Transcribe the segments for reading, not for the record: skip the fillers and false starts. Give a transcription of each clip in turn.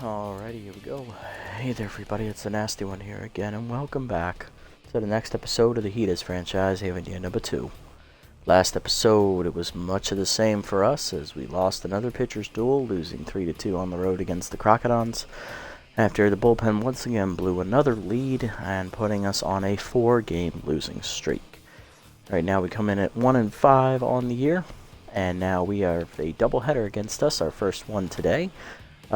Alrighty, here we go. Hey there everybody, it's the Nasty One here again, and welcome back to the next episode of the Heaters franchise, here in year number 2. Last episode, it was much of the same for us, as we lost another pitcher's duel, losing 3-2 on the road against the Crocodons, after the bullpen once again blew another lead, and putting us on a 4-game losing streak. Right now we come in at 1-5 on the year, and now we have a doubleheader against us, our first one today.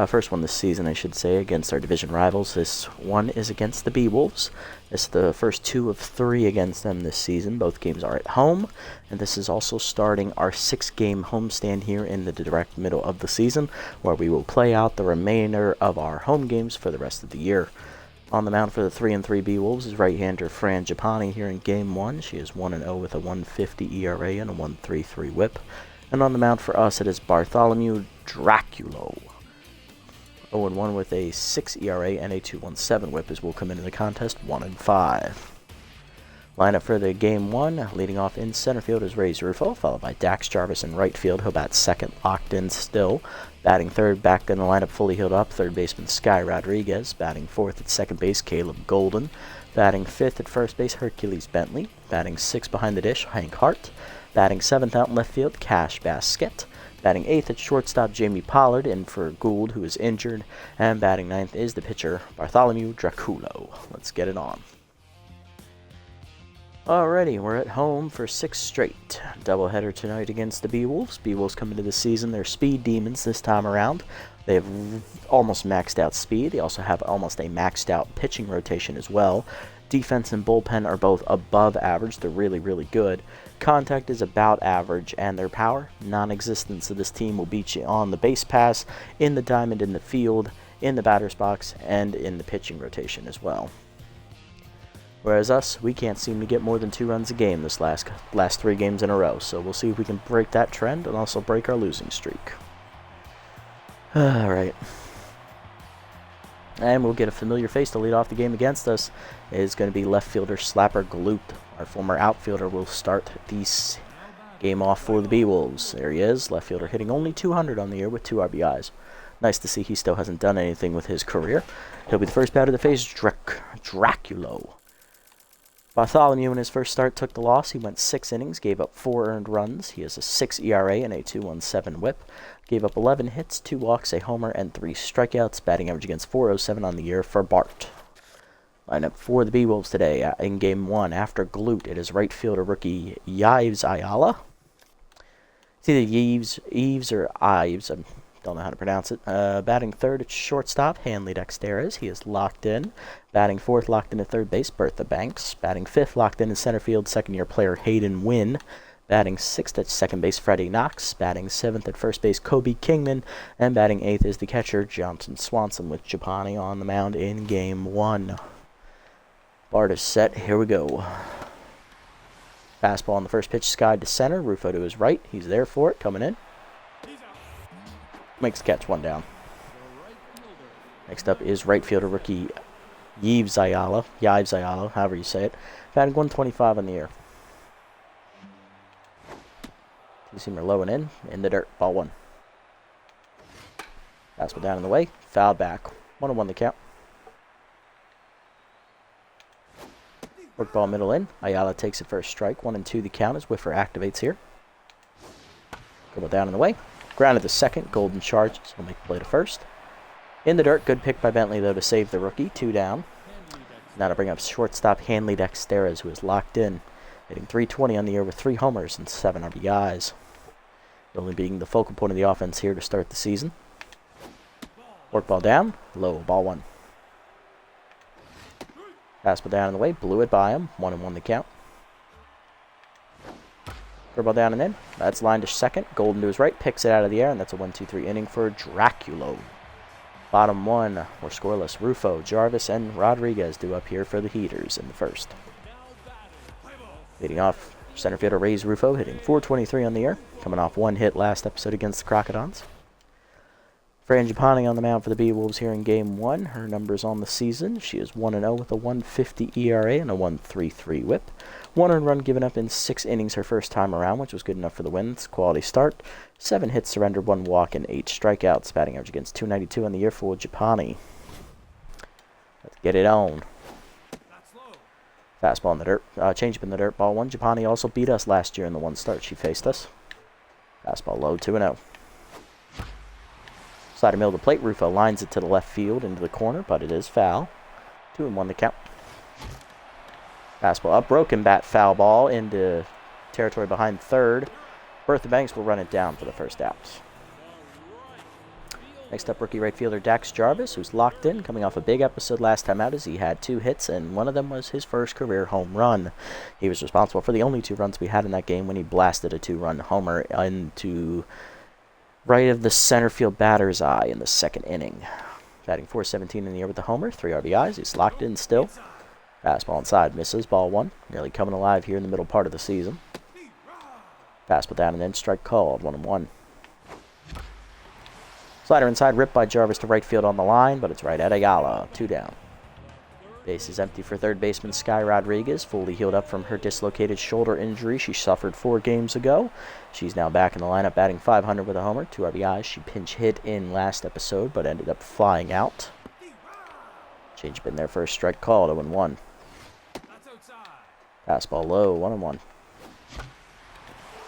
First one this season, I should say, against our division rivals. This one is against the Beewolves. This is the first 2 of 3 against them this season. Both games are at home, and this is also starting our 6-game homestand here in the direct middle of the season, where we will play out the remainder of our home games for the rest of the year. On the mound for the 3-3 Beewolves is right-hander Fran Japani here in Game 1. She is 1-0 with a 1.50 ERA and a 1.33 WHIP. And on the mound for us, it is Bartholomew Draculo. 0-1 with a 6 ERA and a 2.17 WHIP as will come into the contest 1-5. Lineup for the Game 1, leading off in center field is Ray Rufo, followed by Dax Jarvis in right field. He'll bat second, locked in still. Batting third, back in the lineup, fully healed up, third baseman Sky Rodriguez. Batting fourth at second base, Caleb Golden. Batting fifth at first base, Hercules Bentley. Batting sixth behind the dish, Hank Hart. Batting seventh out in left field, Cash Basket. Batting 8th at shortstop, Jamie Pollard, in for Gould, who is injured. And batting 9th is the pitcher, Bartholomew Draculo. Let's get it on. Alrighty, we're at home for 6 straight. Doubleheader tonight against the Beewolves. Beewolves come into the season, they're speed demons this time around. They have almost maxed out speed. They also have almost a maxed out pitching rotation as well. Defense and bullpen are both above average. They're really, really good. Contact is about average, and their power, non-existent. So this team will beat you on the base pass, in the diamond, in the field, in the batter's box, and in the pitching rotation as well. Whereas us, we can't seem to get more than 2 runs a game this last 3 games in a row. So we'll see if we can break that trend and also break our losing streak. Alright. And we'll get a familiar face to lead off the game against us. It is going to be left fielder Slapper Gloop. Our former outfielder will start this game off for the Beewolves. There he is, left fielder hitting only 200 on the year with 2 RBIs. Nice to see he still hasn't done anything with his career. He'll be the first batter to face Draculo. Bartholomew in his first start took the loss. He went 6 innings, gave up 4 earned runs. He has a 6 ERA and a 2.17 WHIP. Gave up 11 hits, 2 walks, a homer, and 3 strikeouts. Batting average against .407 on the year for Bart. Lineup for the Beewolves today in Game 1. After Glute, it is right fielder rookie Yves Ayala. It's either Yves or Ives. I don't know how to pronounce it. Batting third at shortstop, Hanley Dexteres. He is locked in. Batting fourth, locked in at third base, Bertha Banks. Batting fifth, locked in center field, second-year player Hayden Wynn. Batting sixth at second base, Freddie Knox. Batting seventh at first base, Kobe Kingman. And batting eighth is the catcher, Johnson Swanson, with Japani on the mound in Game 1. Bart is set. Here we go. Fastball on the first pitch, Sky to center. Rufo to his right. He's there for it. Coming in. Makes the catch, 1 down. Next up is right fielder rookie Yves Ayala, however you say it. Batting 125 on the year. Two-seamer low and in the dirt, ball 1. Fastball down in the way, fouled back. 1-1 the count. Work ball middle in. Ayala takes it for a strike. 1-2 the count as Whiffer activates here. Dribble down in the way. Grounded to second. Golden charges. Will make the play to first. In the dirt. Good pick by Bentley, though, to save the rookie. 2 down. Now to bring up shortstop Hanley Dexteres, who is locked in. Hitting .320 on the year with 3 homers and 7 RBIs. Only being the focal point of the offense here to start the season. Work ball down. Low. Ball 1. Fastball down in the way, blew it by him. 1-1 the count. Curveball down and in. That's lined to second. Golden to his right, picks it out of the air, and that's a 1-2-3 inning for Draculo. Bottom 1, we're scoreless. Rufo, Jarvis, and Rodriguez due up here for the Heaters in the first. Leading off, center fielder Ray Rufo, hitting .423 on the year, coming off 1 hit last episode against the Crocodons. Frangipani on the mound for the B-Wolves here in Game 1. Her numbers on the season: she is 1-0 with a 1.50 ERA and a 1.33 WHIP. 1 earned run given up in 6 innings her first time around, which was good enough for the win. It's a quality start. 7 hits surrendered, 1 walk, and 8 strikeouts. Batting average against .292 on the year for Japani. Let's get it on. Fastball in the dirt. Changeup in the dirt. Ball 1. Japani also beat us last year in the one start she faced us. Fastball low, 2-0. Slider middle of the plate. Rufo lines it to the left field into the corner, but it is foul. 2-1 the count. Fastball up, broken bat, foul ball into territory behind third. Bertha Banks will run it down for the first out. Next up, rookie right fielder Dax Jarvis, who's locked in, coming off a big episode last time out as he had 2 hits, and one of them was his first career home run. He was responsible for the only 2 runs we had in that game when he blasted a 2-run homer into right of the center field batter's eye in the second inning. Batting .417 in the year with the homer, 3 RBIs. He's locked in still. Fastball inside, misses, ball 1. Nearly coming alive here in the middle part of the season. Fastball down and in, strike called, 1-1. Slider inside, ripped by Jarvis to right field on the line, but it's right at Ayala, 2 down. Base is empty for third baseman Sky Rodriguez, fully healed up from her dislocated shoulder injury she suffered 4 games ago. She's now back in the lineup, batting .500 with a homer, 2 RBIs. She pinch hit in last episode, but ended up flying out. Changeup in there for a strike called, 0-1. Fastball low, 1-1.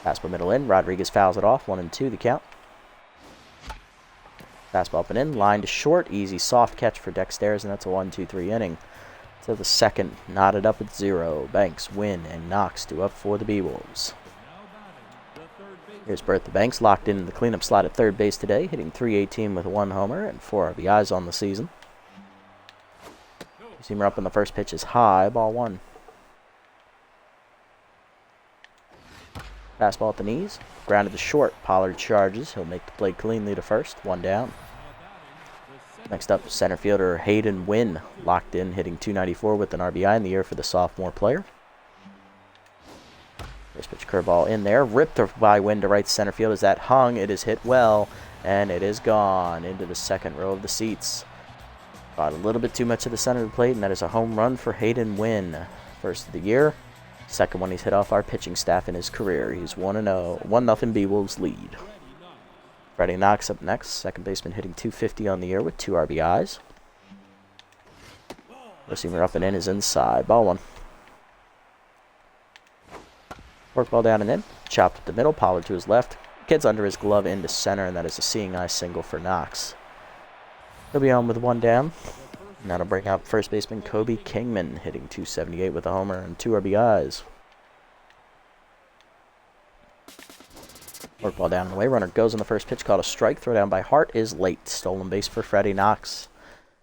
Fastball middle in, Rodriguez fouls it off, 1-2 the count. Fastball up and in, line to short, easy soft catch for Dexter's, and that's a 1-2-3 inning. So the second, knotted up at 0. Banks, Wynn, and Knox 2 up for the B-Wolves. Here's Bertha Banks, locked in the cleanup slot at third base today, hitting .318 with 1 homer and 4 RBIs on the season. You see her up on the first pitch is high, ball 1. Fastball at the knees, grounded to short. Pollard charges. He'll make the play cleanly to first, 1 down. Next up, center fielder Hayden Wynn, locked in, hitting .294 with an RBI in the year for the sophomore player. First pitch curveball in there, ripped by Wynn to right center field as that hung. It is hit well, and it is gone into the second row of the seats. Got a little bit too much of the center of the plate, and that is a home run for Hayden Wynn. First of the year. Second one he's hit off our pitching staff in his career. He's 1-0, 1-0 B-Wolves lead. Freddie Knox up next. Second baseman hitting .250 on the year with 2 RBIs. Receiver up and in is inside. Ball 1. Forkball down and in. Chopped at the middle. Pollard to his left. Kid's under his glove into center, and that is a seeing eye single for Knox. He'll be on with 1 down. And that'll bring out first baseman Kobe Kingman, hitting .278 with a homer and 2 RBIs. Forkball down and away. Runner goes on the first pitch, called a strike. Throw down by Hart is late. Stolen base for Freddie Knox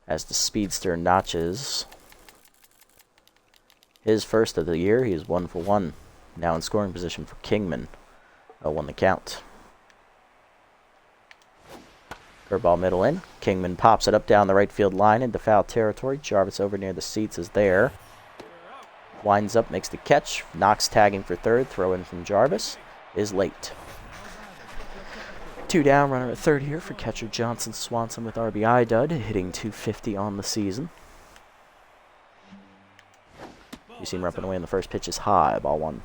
as the speedster notches his first of the year. He is 1 for 1. Now in scoring position for Kingman. 0-1 the count. Curveball middle in. Kingman pops it up down the right field line into foul territory. Jarvis over near the seats is there. Winds up, makes the catch. Knox tagging for third. Throw in from Jarvis is late. 2 down, runner at third here for catcher Johnson Swanson with RBI dud, hitting .250 on the season. You see him repping away, and the first pitch is high, ball 1.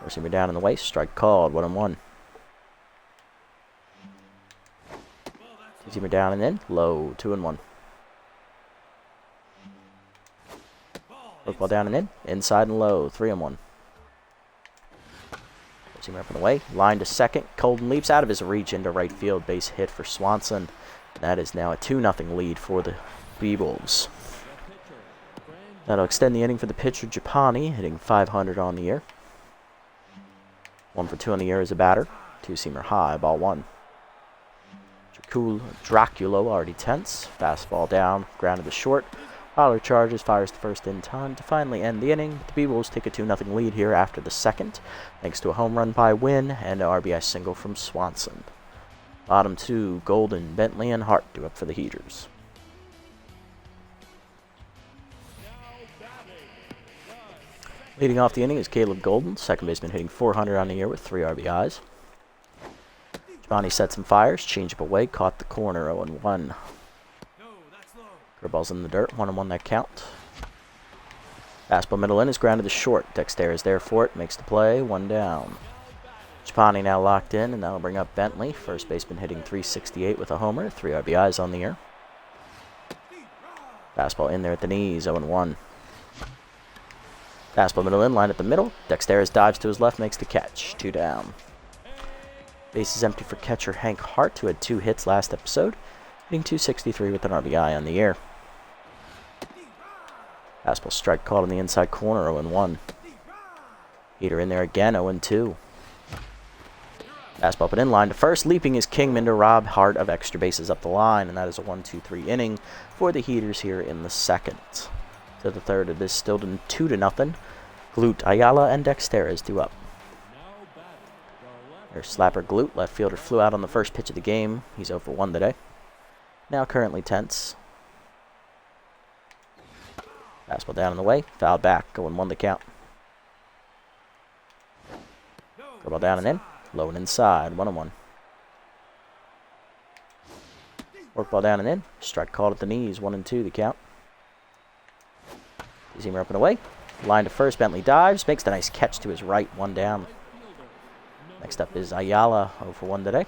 Receiver down in the waist, strike called, 1-1. Receiver down and in, low, 2-1. Football down and in, inside and low, 3-1. Receiver up and away, line to second. Colden leaps out of his reach into right field, base hit for Swanson. That is now a 2-0 lead for the B-Wolves. That'll extend the inning for the pitcher Japani, hitting .500 on the year. 1 for 2 on the year as a batter. 2-seamer high, ball 1. Draculo already tense. Fastball down, grounded to short. Pollard charges, fires the first in time to finally end the inning. The B-Wolves take a 2-0 lead here after the second, thanks to a home run by Wynn and an RBI single from Swanson. Bottom 2, Golden, Bentley, and Hart do up for the Heaters. Leading off the inning is Caleb Golden, second baseman hitting .400 on the year with 3 RBIs. Johnny set some fires, change up away, caught the corner, 0-1. Curveball's in the dirt, 1-1 that count. Fastball middle in is grounded to short. Dexter is there for it, makes the play, 1 down. Chapani now locked in, and that'll bring up Bentley. First baseman hitting .368 with a homer, 3 RBIs on the year. Fastball in there at the knees, 0-1. Fastball middle in, line at the middle. Dexteris dives to his left, makes the catch, 2 down. Base is empty for catcher Hank Hart, who had 2 hits last episode, hitting .263 with an RBI on the year. Fastball strike called in the inside corner, 0-1. Heater in there again, 0-2. Fastball put in, line to first. Leaping is Kingman to rob Hart of extra bases up the line, and that is a 1-2-3 inning for the Heaters here in the second. To the third, it is still 2-0. Glute, Ayala, and Dexteris due up. There's slapper Glute. Left fielder flew out on the first pitch of the game. He's 0 for 1 today. Now currently tense. Fastball down in the way. Foul back. 0-1 the count. Curveball down and in. Low and inside. 1-1. Workball down and in. Strike called at the knees. 1-2 the count. Seamer up and away. Line to first. Bentley dives. Makes the nice catch to his right. 1 down. Next up is Ayala. 0 for 1 today.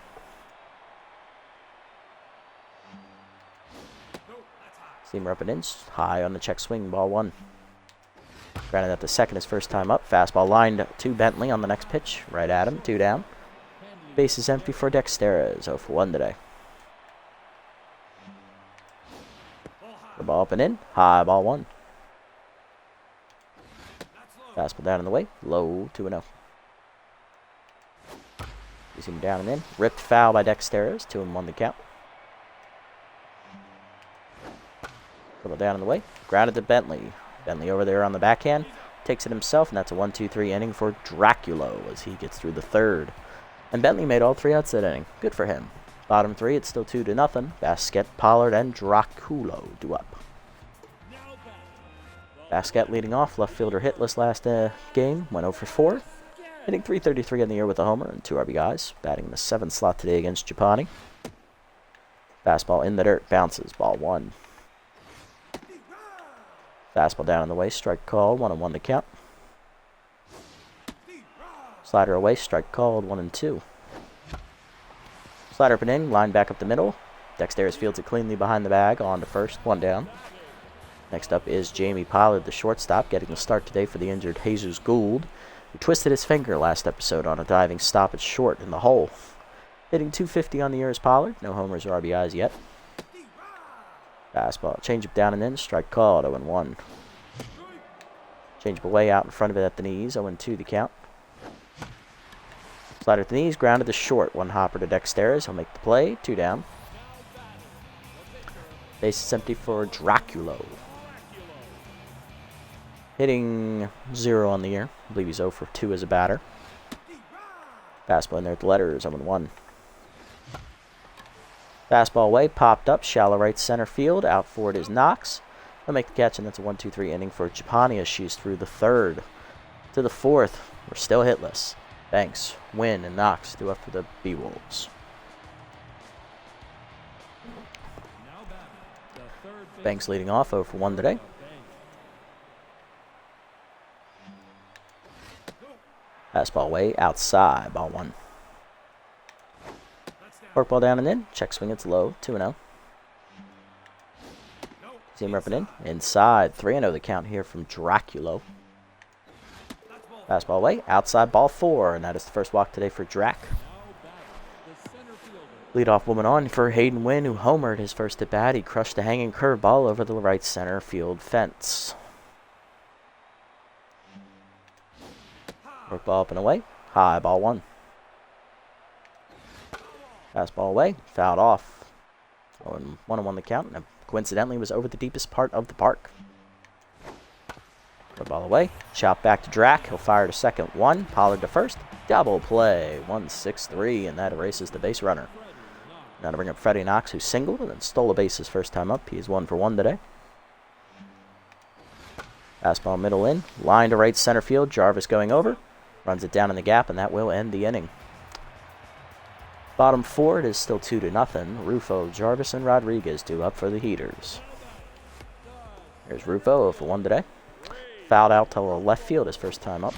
Seamer up and in. High on the check swing. Ball 1. Granted at the second, his first time up. Fastball lined to Bentley on the next pitch. Right at him. 2 down. Base is empty for Dexteris. 0 for 1 today. The ball up and in. High. Ball 1. Fastball down in the way. Low. 2-0. You see him down and in. Ripped foul by Dexteris. 2-1 the count. Curveball down in the way. Grounded to Bentley. Bentley over there on the backhand. Takes it himself, and that's a 1-2-3 inning for Draculo as he gets through the third. And Bentley made all 3 outs that inning. Good for him. Bottom 3, it's still 2-0. Basket, Pollard, and Draculo due up. Basket leading off. Left fielder hitless last game. Went 0 for 4. Hitting .333 on the year with a homer and 2 RBIs. Batting in the 7th slot today against Japani. Fastball in the dirt. Bounces. Ball 1. Fastball down in the way. Strike called. 1-1 the count. Slider away. Strike called. 1-2. Slider up and in. Line back up the middle. Dexteris fields it cleanly behind the bag. On to first. 1 down. Next up is Jamie Pollard, the shortstop, getting the start today for the injured Jesus Gould, who twisted his finger last episode on a diving stop at short in the hole. Hitting .250 on the year is Pollard. No homers or RBIs yet. Fastball. Changeup down and in. Strike called. 0-1. Changeup away out in front of it at the knees. 0-2 the count. Slider at the knees. Grounded to short. 1 hopper to Dexteris. He'll make the play. 2 down. Base is empty for Draculo. Hitting 0 on the year. I believe he's 0 for 2 as a batter. Fastball in there at the letters. 0-1. Fastball away. Popped up. Shallow right center field. Out for it is Knox. He'll make the catch, and that's a 1-2-3 inning for Japani as she's through the third. To the fourth. We're still hitless. Banks, Wynn, and Knox due up for the B-Wolves. Banks leading off 0 for 1 today. Fastball away, outside, ball 1. Forkball down and in, check swing, it's low, 2-0. Seamer up and in, inside, 3-0 the count here from Draculo. Fastball away, outside, ball 4, and that is the first walk today for Drac. Leadoff woman on for Hayden Wynn, who homered his first at bat. He crushed a hanging curveball over the right center field fence. Work ball up and away. High, ball 1. Fastball away. Fouled off. 1-1 the count. And coincidentally was over the deepest part of the park. Work ball away. Chop back to Drac. He'll fire to second. 1. Pollard to first. Double play. 1-6-3. And that erases the base runner. Now to bring up Freddie Knox, who singled and then stole a base his first time up. He is 1 for 1 today. Fastball middle in. Line to right center field. Jarvis going over. Runs it down in the gap, and that will end the inning. Bottom 4, it is still 2-0. Rufo, Jarvis, and Rodriguez due up for the Heaters. Here's Rufo, 0-for-1 today. Fouled out to left field his first time up.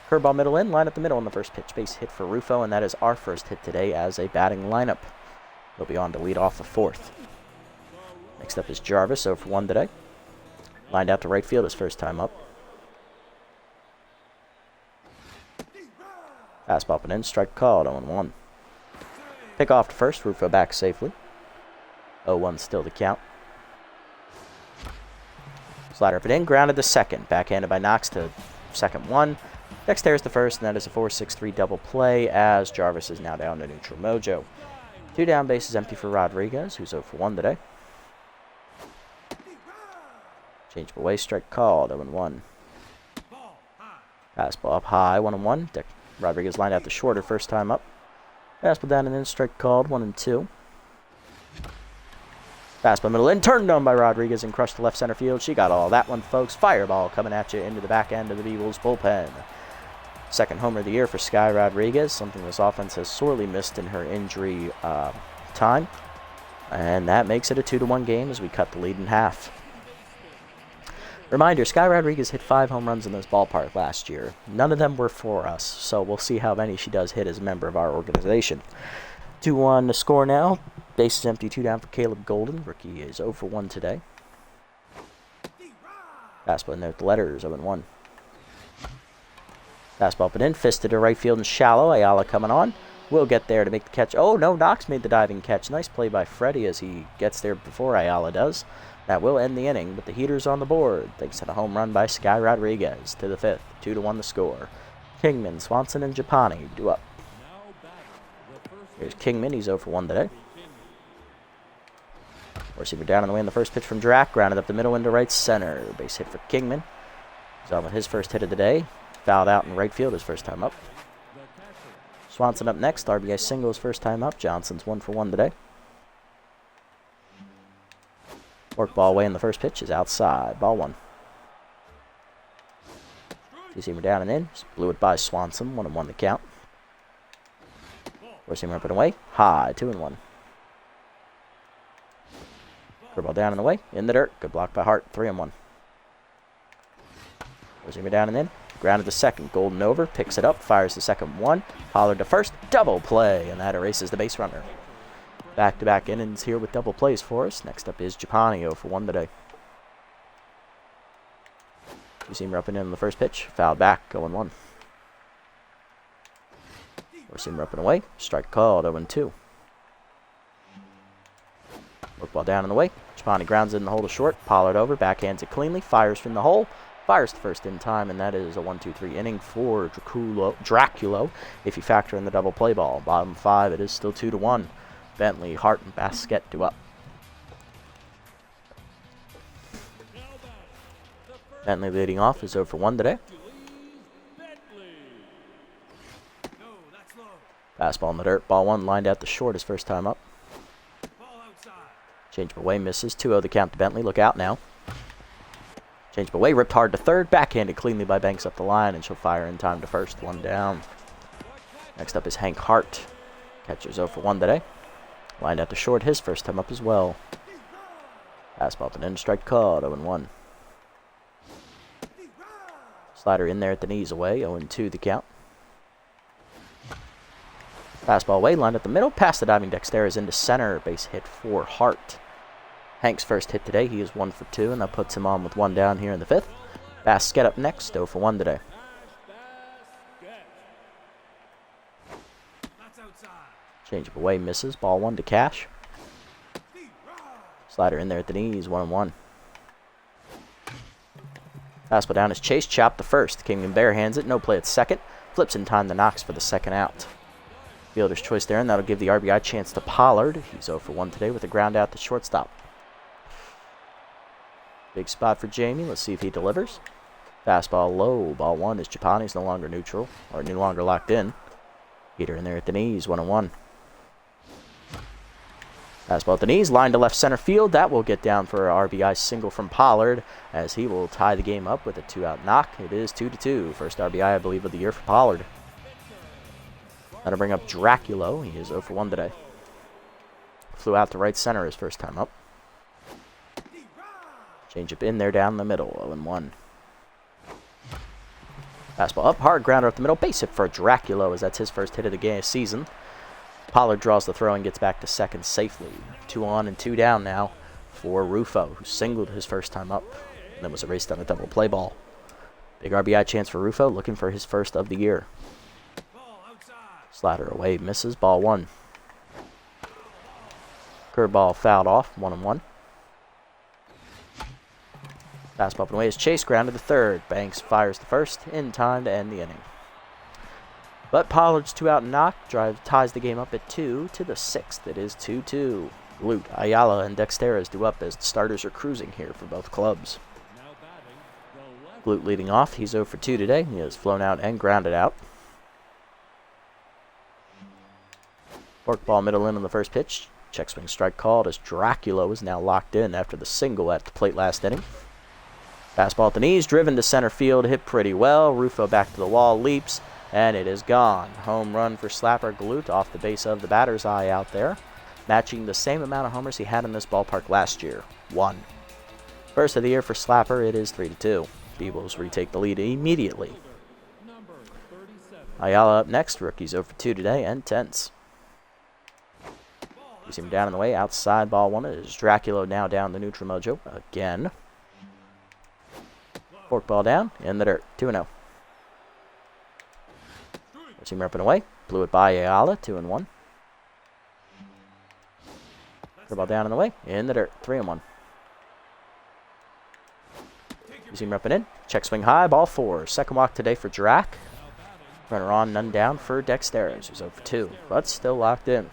Curveball middle in, line up the middle on the first pitch. Base hit for Rufo, and that is our first hit today as a batting lineup. He'll be on to lead off the 4th. Next up is Jarvis, 0-for-1 today. Lined out to right field his first time up. Fastball up and in, strike called, 0-1. Pick off to first, Rufo back safely. 0-1 still the count. Slider up and in, grounded to second. Backhanded by Knox to second 1. Dexter's the first, and that is a 4-6-3 double play as Jarvis is now down to neutral mojo. 2 down, bases empty for Rodriguez, who's 0-for-1 today. Change of away, strike called, 0-1. Fastball up high, 1-1. Rodriguez lined out the shorter first time up. Fastball down and in, strike called, 1-2. Fastball middle in, turned on by Rodriguez and crushed to left center field. She got all that one, folks. Fireball coming at you into the back end of the Beagles bullpen. Second homer of the year for Sky Rodriguez, something this offense has sorely missed in her injury time. And that makes it a 2-1 game as we cut the lead in half. Reminder, Sky Rodriguez hit 5 home runs in this ballpark last year. None of them were for us, so we'll see how many she does hit as a member of our organization. 2-1 to score now. Bases empty, 2 down for Caleb Golden. Rookie is 0-for-1 today. Fastball in there with the letters, 0-1. Fastball up and in, fisted to right field and shallow. Ayala coming on. Will get there to make the catch. Oh, no, Knox made the diving catch. Nice play by Freddie as he gets there before Ayala does. That will end the inning, but the Heaters on the board thanks to the home run by Sky Rodriguez to the 5th. 2-1 the score. Kingman, Swanson, and Japani due up. Here's Kingman. He's 0-for-1 today. Receiver down on the way in the first pitch from Drac. Grounded up the middle into right center. Base hit for Kingman. He's on with his first hit of the day. Fouled out in right field his first time up. Swanson up next. RBI single his first time up. Johnson's 1-for-1 today. Work ball away in the first pitch is outside. Ball 1. Two-seamer down and in. Just blew it by Swanson. 1-1 the count. Four-seamer up and away. High. 2-1. Curveball down and away. In the dirt. Good block by Hart. 3-1. Four-seamer down and in. Grounded to second. Golden over. Picks it up. Fires the second 1. Pollard to first. Double play. And that erases the base runner. Back-to-back innings here with double plays for us. Next up is Japani, 0-for-1 today. Two-seamer up and in on the first pitch. Fouled back, 0-1. Four-seamer up and away. Strike called, 0-2. Work ball down and away. Japani grounds it in the hole to short. Pollard over. Backhands it cleanly. Fires from the hole. Fires the first in time, and that is a 1-2-3 inning for Draculo if you factor in the double play ball. Bottom 5, it is still 2-1. Bentley, Hart, and Basquet do up. Bentley leading off is 0-for-1 today. Fastball in the dirt. Ball 1 lined out the short his first time up. Change of away misses. 2-0 the count to Bentley. Look out now. Change of away. Ripped hard to third. Backhanded cleanly by Banks up the line, and she'll fire in time to first. 1 down. Next up is Hank Hart. Catcher's 0-for-1 today. Lined out to short his first time up as well. Fastball up and in, strike called, 0-1. Slider in there at the knees away, 0-2 the count. Fastball away, lined up the middle, past the diving Dexter's into center, base hit for Hart. Hank's first hit today, he is 1-for-2, and that puts him on with 1 down here in the 5th. Basquet up next, 0-for-1 today. Change of away misses. Ball 1 to Cash. Slider in there at the knees. 1-1. Fastball down is Chase. Chopped the first. Kingman barehands it. No play at second. Flips in time to Knox for the second out. Fielder's choice there, and that'll give the RBI chance to Pollard. He's 0-for-1 today with a ground out to shortstop. Big spot for Jamie. Let's see if he delivers. Fastball low. Ball 1 is Japani's no longer neutral, or no longer locked in. Heater in there at the knees. 1-1. Fastball at the knees, line to left center field. That will get down for an RBI single from Pollard as he will tie the game up with a 2-out knock. It is 2-2. First RBI, I believe, of the year for Pollard. Now to bring up Draculo. He is 0 for 1 today. Flew out to right center his first time up. Change up in there down the middle. 0-1. Fastball up, hard grounder up the middle. Base hit for Draculo as that's his first hit of the season. Pollard draws the throw and gets back to second safely. 2 on and 2 down now for Rufo, who singled his first time up and then was erased on a double play ball. Big RBI chance for Rufo, looking for his first of the year. Slider away, misses, ball 1. Curveball fouled off, 1-1. Fastball up and away is Chase, grounded to third. Banks fires the first in time to end the inning. But Pollard's 2 out and knock drive ties the game up at 2 to the 6th. It is 2-2. Glute, Ayala, and Dexteras do up as the starters are cruising here for both clubs. Glute leading off. He's 0 for 2 today. He has flown out and grounded out. Forkball middle in on the first pitch. Check swing strike called as Draculo is now locked in after the single at the plate last inning. Fastball at the knees, driven to center field, hit pretty well. Rufo back to the wall, leaps, and it is gone. Home run for Slapper Glute off the base of the batter's eye out there, matching the same amount of homers he had in this ballpark last year, 1. First of the year for Slapper, it is 3-2. Beebles retake the lead immediately. Ayala up next, rookie's 0 for 2 today, and tense. You see him down in the way, outside ball 1 is Draculo now down the neutral mojo again. Forkball down, in the dirt, 2-0. See him ripping away, blew it by Ayala, 2-1. Curveball down in the way, in the dirt, 3-1. You see him ripping in, check swing high, ball 4. Second walk today for Drac. Runner on, none down for Dexteras, who's 0 for 2, but still locked in.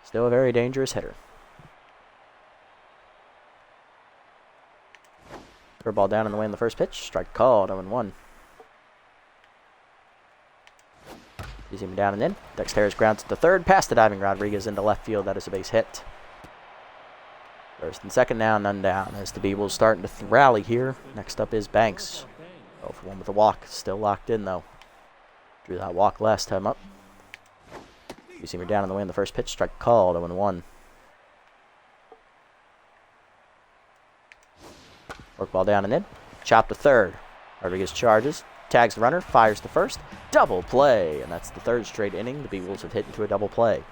Still a very dangerous hitter. Curveball down in the way in the first pitch. Strike called, 0-1. You see him down and in. Dexteras grounds to the third, past the diving Rodriguez into left field. That is a base hit. First and second now, none down. As the Beebles starting to rally here. Next up is Banks. 0 for 1 with a walk. Still locked in though. Drew that walk last time up. You see him down in the way in the first pitch. Strike called, 0-1. Workball down and in. Chop to third. Rodriguez charges. Tags the runner. Fires to first. Double play. And that's the third straight inning. The Beagles have hit into a double play.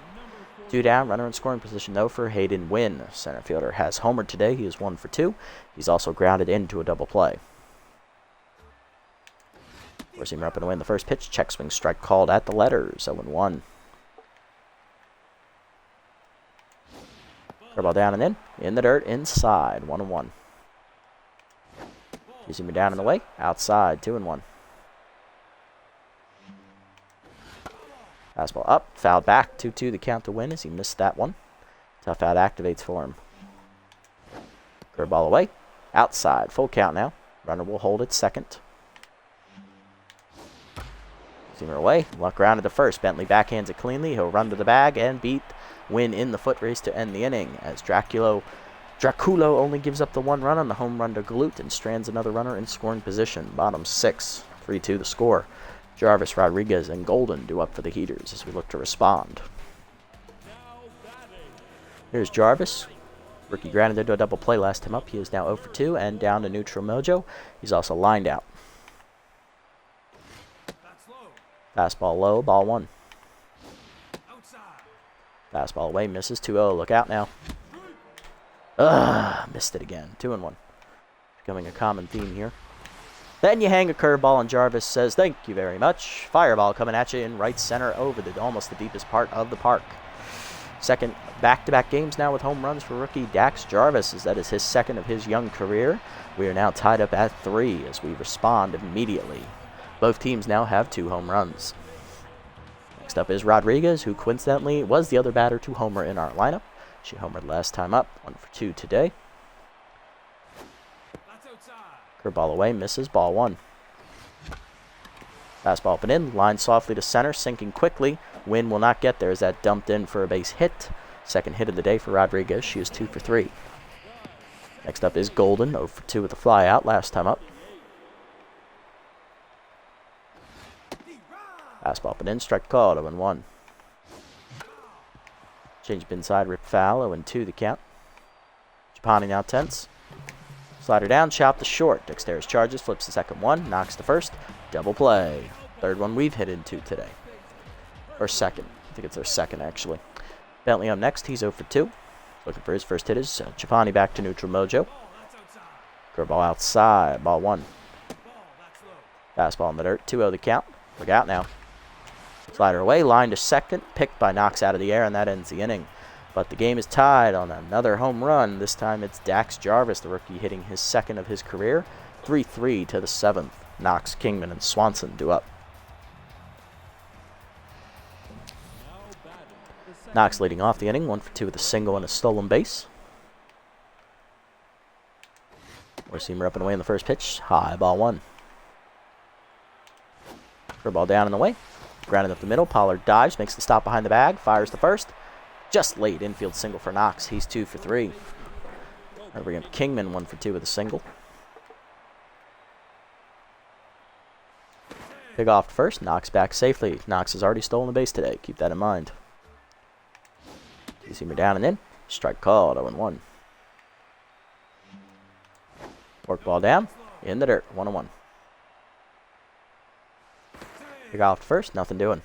2 down. Runner in scoring position though for Hayden Wynn. Center fielder has homered today. He is 1 for 2. He's also grounded into a double play. Forcing him up and away in the first pitch. Check swing strike called at the letters. 0-1. Curveball down and in the dirt, inside, 1-1. You see me down in the way, outside, 2-1. Fastball up, fouled back, 2-2 the count to win as he missed that one. Tough out activates for him. Curveball away, outside, full count now. Runner will hold it second. Zoomer away, luck grounded to first. Bentley backhands it cleanly. He'll run to the bag and beat Win in the foot race to end the inning as Draculo only gives up the 1 run on the home run to Glute and strands another runner in scoring position. Bottom 6, 3-2 the score. Jarvis, Rodriguez, and Golden do up for the Heaters as we look to respond. Here's Jarvis. Rookie grounded into a double play last time up. He is now 0 for 2 and down to neutral mojo. He's also lined out. Fastball low, ball 1. Fastball away, misses, 2-0. Look out now. Missed it again. 2-1. Becoming a common theme here. Then you hang a curveball and Jarvis says, thank you very much. Fireball coming at you in right center over almost the deepest part of the park. Second back-to-back games now with home runs for rookie Dax Jarvis, as that is his second of his young career. We are now tied up at 3 as we respond immediately. Both teams now have 2 home runs. Next up is Rodriguez, who coincidentally was the other batter to homer in our lineup. She homered last time up, 1 for 2 today. Curveball away, misses, ball 1. Fastball up and in, line softly to center, sinking quickly. Win will not get there as that dumped in for a base hit. Second hit of the day for Rodriguez. She is 2 for 3. Next up is Golden, 0 for 2 with a fly out last time up. Fastball up and in, strike called, 0-1. Change up inside, rip foul, 0-2 the count. Japani now tense. Slider down, chop to short. Dexterous charges, flips the second one, knocks the first. Double play. Third one we've hit into today. Or second. I think it's their second, actually. Bentley up next. He's 0 for 2. Looking for his first hitters. Japani back to neutral mojo. Curveball outside. Ball 1. Fastball in the dirt. 2-0 the count. Look out now. Slider away. Line to second. Picked by Knox out of the air, and that ends the inning. But the game is tied on another home run. This time it's Dax Jarvis, the rookie, hitting his second of his career. 3-3 to the 7th. Knox, Kingman, and Swanson do up. Knox leading off the inning, 1 for 2 with a single and a stolen base. Four-seamer up and away in the first pitch. High, ball 1. Curveball down and away. Grounded up the middle. Pollard dives, makes the stop behind the bag, fires the first. Just late infield single for Knox. He's 2 for 3. Bring up Kingman, 1 for 2 with a single. Pick off first. Knox back safely. Knox has already stolen the base today. Keep that in mind. Two-seamer down and in. Strike called, 0-1. Work ball down. In the dirt, 1-1. Pick off first. Nothing doing.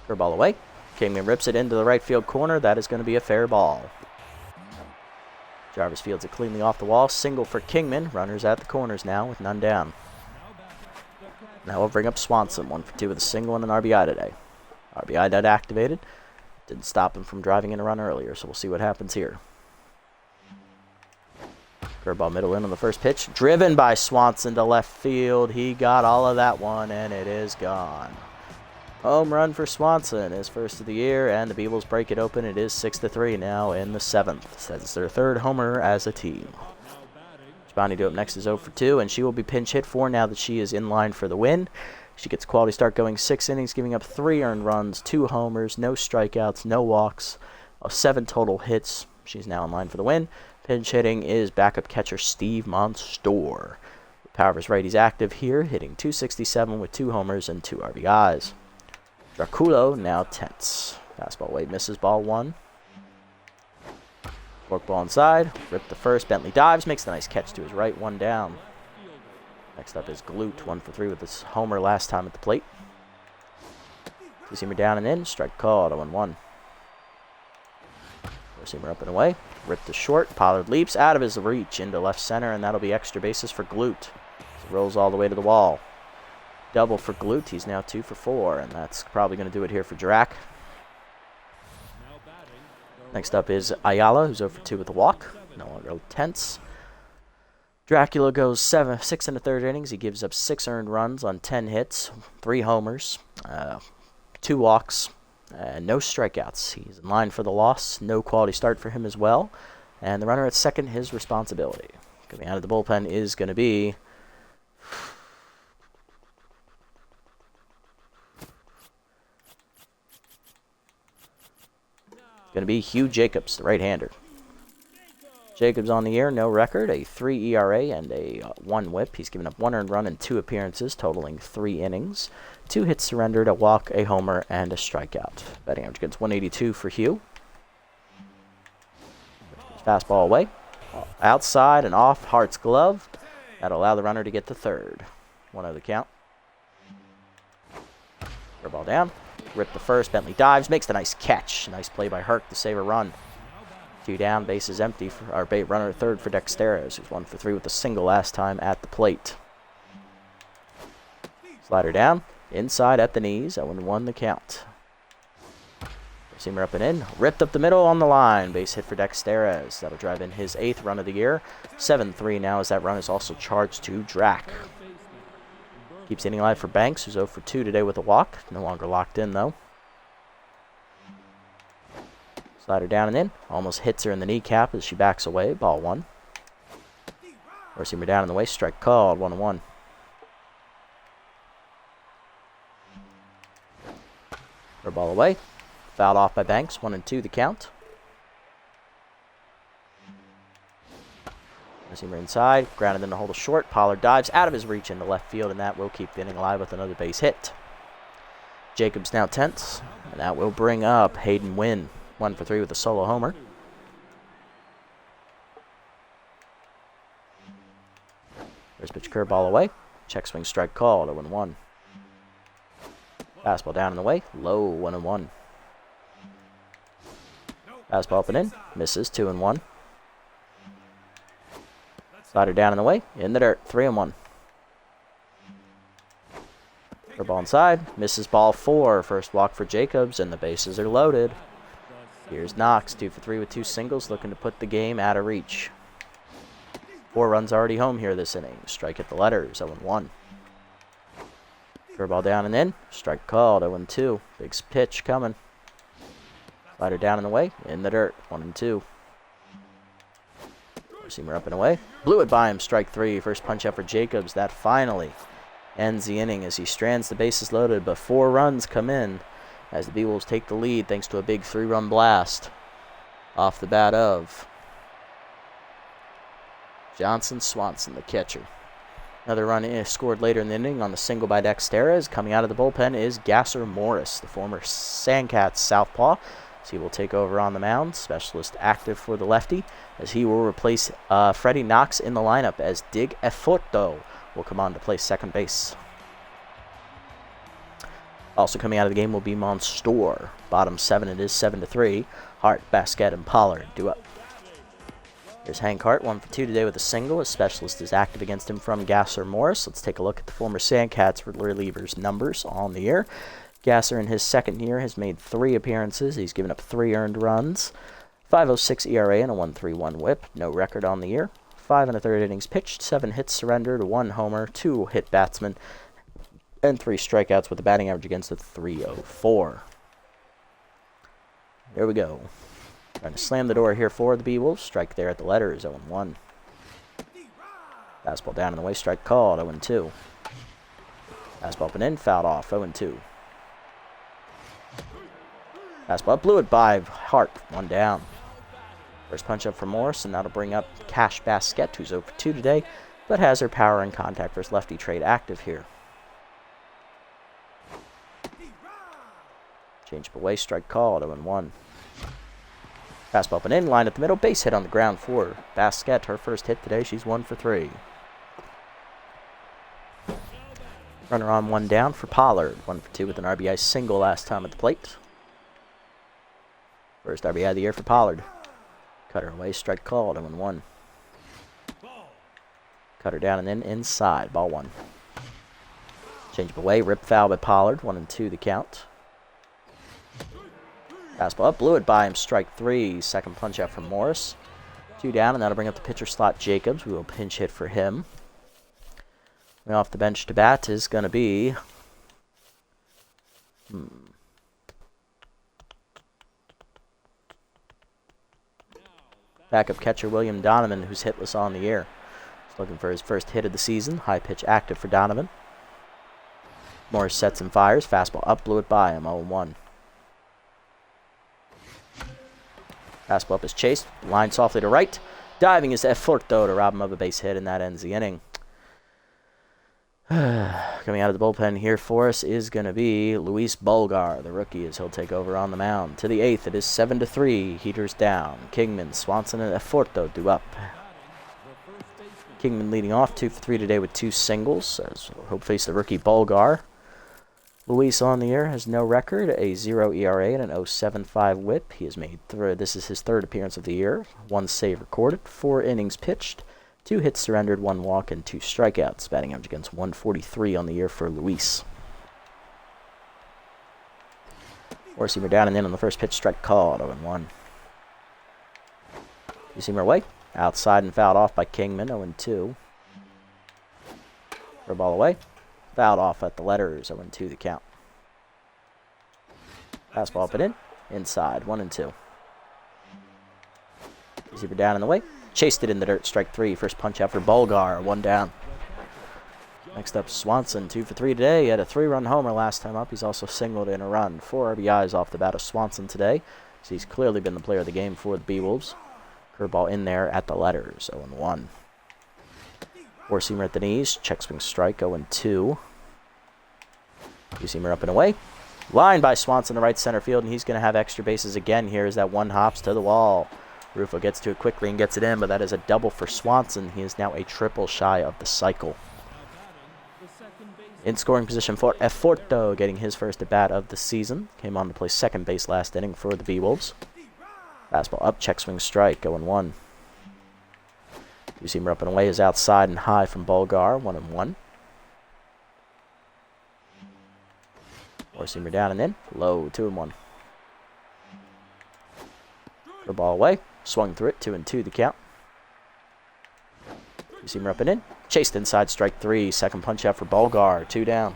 Curveball away. Kingman rips it into the right field corner. That is going to be a fair ball. Jarvis fields it cleanly off the wall. Single for Kingman. Runners at the corners now with none down. Now we'll bring up Swanson. 1 for 2 with a single and an RBI today. RBI not activated. Didn't stop him from driving in a run earlier, so we'll see what happens here. Curveball middle in on the first pitch. Driven by Swanson to left field. He got all of that one, and it is gone. Home run for Swanson, his first of the year, and the Beagles break it open. It is 6-3 now in the 7th. That's their third homer as a team. Japani do up next is 0 for 2, and she will be pinch hit for now that she is in line for the win. She gets a quality start going 6 innings, giving up 3 earned runs, 2 homers, no strikeouts, no walks, 7 total hits. She's now in line for the win. Pinch hitting is backup catcher Steve Monstour. The power of his righties active here, hitting .267 with 2 homers and 2 RBIs. Draculo now tense. Fastball away, misses ball 1. Fork ball inside. Rip the first. Bentley dives, makes the nice catch to his right, 1 down. Next up is Glute, 1 for 3 with his homer last time at the plate. Two-seamer down and in. Strike called, 0-1. Four-seamer up and away. Rip to short. Pollard leaps out of his reach into left center, and that'll be extra bases for Glute. So rolls all the way to the wall. Double for Glute. He's now 2 for 4, and that's probably going to do it here for Drac. Next up is Ayala, who's 0 for 2 with a walk. No longer tense. Dracula goes 6 1/3 innings. He gives up 6 earned runs on 10 hits, 3 homers, 2 walks, and no strikeouts. He's in line for the loss. No quality start for him as well. And the runner at second, his responsibility. Coming out of the bullpen is going to be Hugh Jacobs, the right-hander. Jacobs on the year, no record, a 3 ERA and a 1 whip. He's given up 1 earned run in 2 appearances, totaling 3 innings. 2 hits surrendered, a walk, a homer, and a strikeout. Batting average gets 182 for Hugh. Fastball away. Outside and off Hart's glove. That'll allow the runner to get to third. 1-0 the count. Ball down. Rip the first. Bentley dives. Makes the nice catch. Nice play by Herc to save a run. 2 down. Base is empty. For our runner at third for Dexteros, who's 1 for 3 with a single last time at the plate. Slider down. Inside at the knees. 0-1 the count. Seamer up and in. Ripped up the middle on the line. Base hit for Dexteros. That'll drive in his 8th run of the year. 7-3 now as that run is also charged to Drac. Keeps hitting alive for Banks, who's 0 for 2 today with a walk. No longer locked in, though. Slider down and in. Almost hits her in the kneecap as she backs away. Ball 1. Seamer down in the way. Strike called. 1-1. Her ball away. Fouled off by Banks. 1-2 the count. Receiver inside, grounded in the hole to short. Pollard dives out of his reach into left field, and that will keep the inning alive with another base hit. Jacobs now tense, and that will bring up Hayden Wynn. 1 for 3 with a solo homer. First pitch curveball away. Check swing strike called, 0-1. Fastball down and away, low, 1-1. Fastball up and in, misses, 2-1. Slider down and away, in the dirt, 3-1. Curveball inside, misses ball 4. First walk for Jacobs, and the bases are loaded. Here's Knox, 2 for 3 with 2 singles, looking to put the game out of reach. 4 runs already home here this inning. Strike at the letters, 0-1. Curveball down and in, strike called, 0-2. Big pitch coming. Slider down and away, in the dirt, 1-2. Seamer up and away. Blew it by him, strike 3. First punch up for Jacobs. That finally ends the inning as he strands the bases loaded, but 4 runs come in as the B-Wolves take the lead thanks to a big 3-run blast off the bat of Johnson Swanson, the catcher. Another run is scored later in the inning on the single by Dexterez. Coming out of the bullpen is Gasser Morris, the former Sandcats southpaw. So he will take over on the mound. Specialist active for the lefty as he will replace Freddie Knox in the lineup as Dig Eforto will come on to play second base. Also coming out of the game will be Monstour. Bottom 7, it is 7-3. Hart, Basquette, and Pollard due up. Here's Hank Hart, 1 for 2 today with a single. His specialist is active against him from Gasser Morris. Let's take a look at the former Sandcats relievers' numbers on the year. Gasser in his second year has made 3 appearances. He's given up 3 earned runs. 5.06 ERA and a 1.31 whip. No record on the year. 5 1/3 innings pitched, 7 hits surrendered, 1 homer, 2 hit batsmen, and 3 strikeouts with a batting average against a 3.04. There we go. Trying to slam the door here for the B-Wolves. Strike there at the letters, 0-1. Fastball down and away, strike called, 0-2. Fastball up and in, fouled off, 0-2. Fastball up, blew it by Hart, 1 down. First punch up for Morris, and that'll bring up Cash Basquette, who's 0 for 2 today, but has her power and contact versus lefty trade active here. Change up away, strike called, 0-1. Fastball up and in, line at the middle, base hit on the ground for Basquette. Her first hit today, she's 1 for 3. Runner on 1 down for Pollard, 1 for 2 with an RBI single last time at the plate. First RBI of the year for Pollard. Cutter away, strike called, 0-1. Cutter down and in, inside, ball 1. Change up away, rip foul by Pollard, 1-2 the count. Fastball up, blew it by him, strike 3. Second punch out from Morris. 2 down, and that'll bring up the pitcher slot Jacobs. We will pinch hit for him. And off the bench to bat is going to be backup catcher William Donovan, who's hitless on the year. He's looking for his first hit of the season. High pitch active for Donovan. Morris sets and fires. Fastball up, blew it by him, 0-1. Fastball up is chased. Line softly to right. Diving is Eforto to rob him of a base hit, and that ends the inning. Coming out of the bullpen here for us is going to be Luis Bulgar, the rookie, as he'll take over on the mound. To the 8th, it is 7-3. Heaters down. Kingman, Swanson, and Eforto due up. Kingman leading off 2 for 3 today with 2 singles, as he'll face the rookie Bulgar. Luis on the year has no record, a 0 ERA and an 0.75 whip. He has made this is his 3rd appearance of the year. 1 save recorded, 4 innings pitched, 2 hits surrendered, 1 walk, and 2 strikeouts. Batting average against 143 on the year for Luis. Four-seamer down and in on the first pitch, strike called, 0-1. Two-seamer away, outside and fouled off by Kingman, 0-2. For a ball away. Fouled off at the letters, 0-2 the count. Fastball up and in, inside, 1-2. Receiver down in the way, chased it in the dirt, strike 3. First punch out for Bulgar, 1 down. Next up, Swanson, 2 for 3 today. He had a 3-run homer last time up. He's also singled in a run. 4 RBIs off the bat of Swanson today. So he's clearly been the player of the game for the B-Wolves. Curveball in there at the letters, 0-1. Four-seamer at the knees. Check swing strike, 0-2. Two-seamer up and away. Line by Swanson to right center field, and he's going to have extra bases again here as that one hops to the wall. Rufo gets to it quickly and gets it in, but that is a double for Swanson. He is now a triple shy of the cycle. In scoring position for Eforto, getting his first at-bat of the season. Came on to play second base last inning for the V-Wolves. Fastball up, check swing strike, 0-1. Two-seamer up and away is outside and high from Bulgar, 1-1. Four-seamer down and in, low, 2-1. Curveball away, swung through it, 2-2 the count. Two-seamer up and in, chased inside, strike 3. Second punch out for Bulgar, 2 down.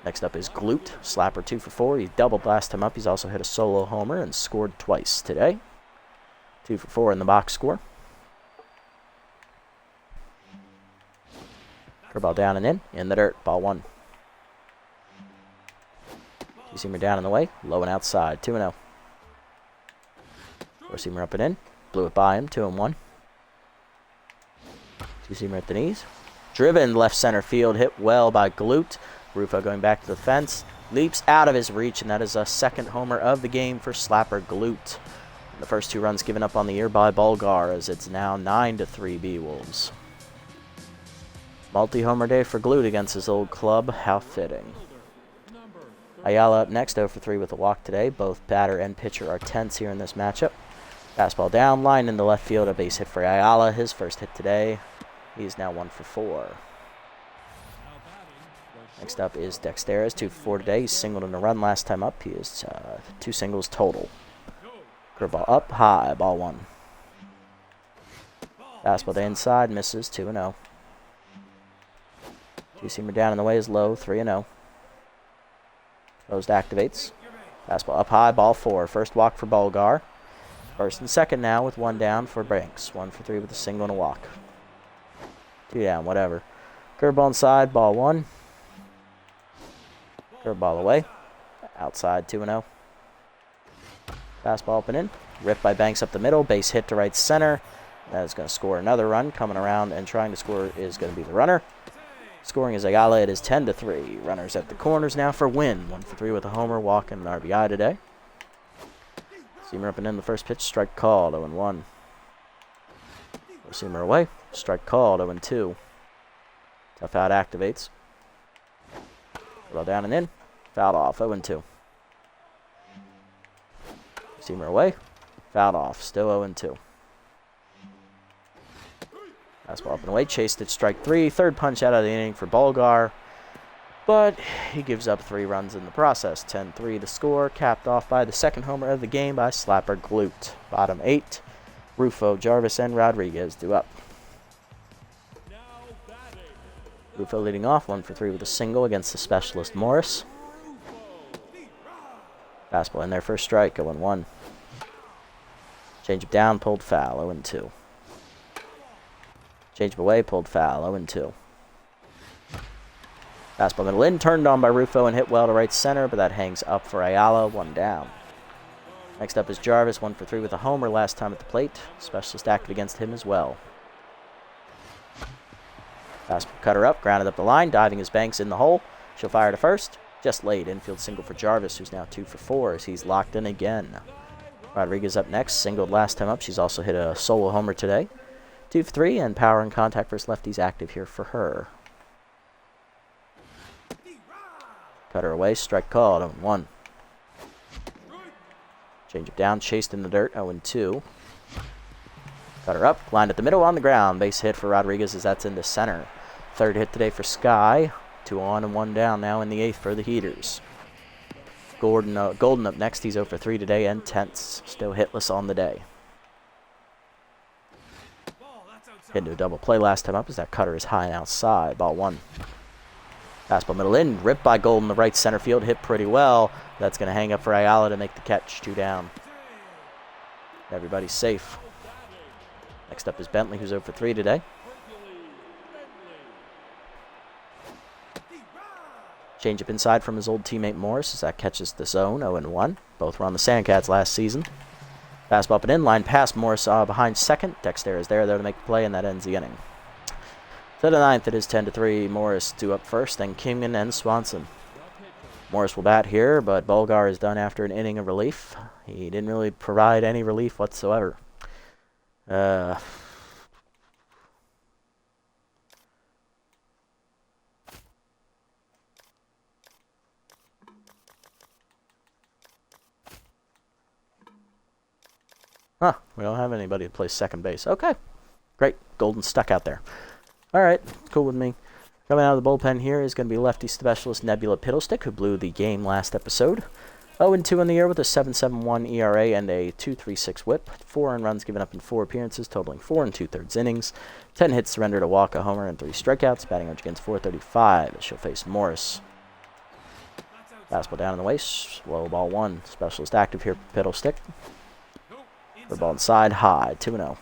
Next up is Glute, slapper 2 for 4. He doubled last time up. He's also hit a solo homer and scored twice today. 2 for 4 in the box score. Curveball down and in the dirt, ball 1. Two-seamer down and away, low and outside, 2-0. Four-seamer up and in, blew it by him, 2-1. Two-seamer at the knees. Driven left center field, hit well by Glute. Rufo going back to the fence, leaps out of his reach, and that is a second homer of the game for slapper Glute. And the first 2 runs given up on the year by Bulgar, as it's now 9-3 B-Wolves. Multi-homer day for Glute against his old club, how fitting. Ayala up next, 0 for 3 with a walk today. Both batter and pitcher are tense here in this matchup. Fastball down, line in the left field, a base hit for Ayala, his first hit today. He is now 1 for 4. Next up is Dexteras, 2 for 4 today. He singled in a run last time up. He is 2 singles total. Curveball up, high, ball 1. Fastball to inside, misses, 2-0. Two-seamer down in the way is low, 3-0. Closed activates. Fastball up high, ball 4. First walk for Bulgar. First and second now with 1 down for Banks. 1 for 3 with a single and a walk. 2 down, whatever. Curveball inside, ball 1. Curveball away. Outside, 2-0. Fastball up and in. Ripped by Banks up the middle. Base hit to right center. That is going to score another run. Coming around and trying to score is going to be the runner. Scoring is Ayala. It is 10-3. Runners at the corners now for Win. 1 for 3 with a homer, walk, and an RBI today. Seamer up and in the first pitch. Strike called, 0-1. Seamer away. Strike called, 0-2. Tough out activates. Well down and in. Fouled off, 0-2. Seamer away. Fouled off, still 0-2. Fastball up and away, chased it, strike 3. Third punch out of the inning for Bulgar. But he gives up 3 runs in the process. 10-3 the score, capped off by the second homer of the game by slapper Glute. Bottom 8, Rufo, Jarvis, and Rodriguez due up. Rufo leading off, 1 for 3 with a single against the specialist Morris. Fastball in there for a strike, 0-1. Changeup down, pulled foul, 0-2. Changeup away, pulled foul, 0-2. Fastball middle in, turned on by Rufo and hit well to right center, but that hangs up for Ayala, 1 down. Next up is Jarvis, 1 for 3 with a homer last time at the plate. Specialist active against him as well. Fastball cutter up, grounded up the line, diving his Banks in the hole. She'll fire to first. Just late, infield single for Jarvis, who's now 2 for 4 as he's locked in again. Rodriguez up next, singled last time up. She's also hit a solo homer today. 2 for 3, and power and contact versus lefties active here for her. Cutter away, strike called, 0-1. Change it down, chased in the dirt, 0-2. Cutter up, lined at the middle on the ground. Base hit for Rodriguez as that's into center. Third hit today for Sky. 2 on and 1 down now in the 8th for the Heaters. Golden up next. He's 0 for 3 today and tense. Still hitless on the day. Hit into a double play last time up as that cutter is high and outside. Ball 1. Fastball middle in. Ripped by Golden. The right center field. Hit pretty well. That's going to hang up for Ayala to make the catch. 2 down. Everybody's safe. Next up is Bentley, who's 0 for 3 today. Changeup inside from his old teammate Morris as that catches the zone, 0-1. Both were on the Sandcats last season. Fastball up and in, line past Morris behind second. Dexter is there to make the play, and that ends the inning. To the ninth, it is 10-3. Morris due up first, then Kingman and Swanson. Morris will bat here, but Bulgar is done after an inning of relief. He didn't really provide any relief whatsoever. Huh, we don't have anybody to play second base. Okay, great. Golden stuck out there. All right, cool with me. Coming out of the bullpen here is going to be lefty specialist Nebula Piddlestick, who blew the game last episode. 0-2 in the year with a 7.71 ERA and a 2.36 whip. 4 earned runs given up in 4 appearances, totaling 4 2/3 innings. 10 hits surrendered, a walk, a homer, and 3 strikeouts. Batting average against .435 as she'll face Morris. Fastball down in the waist. Low ball 1. Specialist active here for Piddlestick. The ball inside, high, 2-0.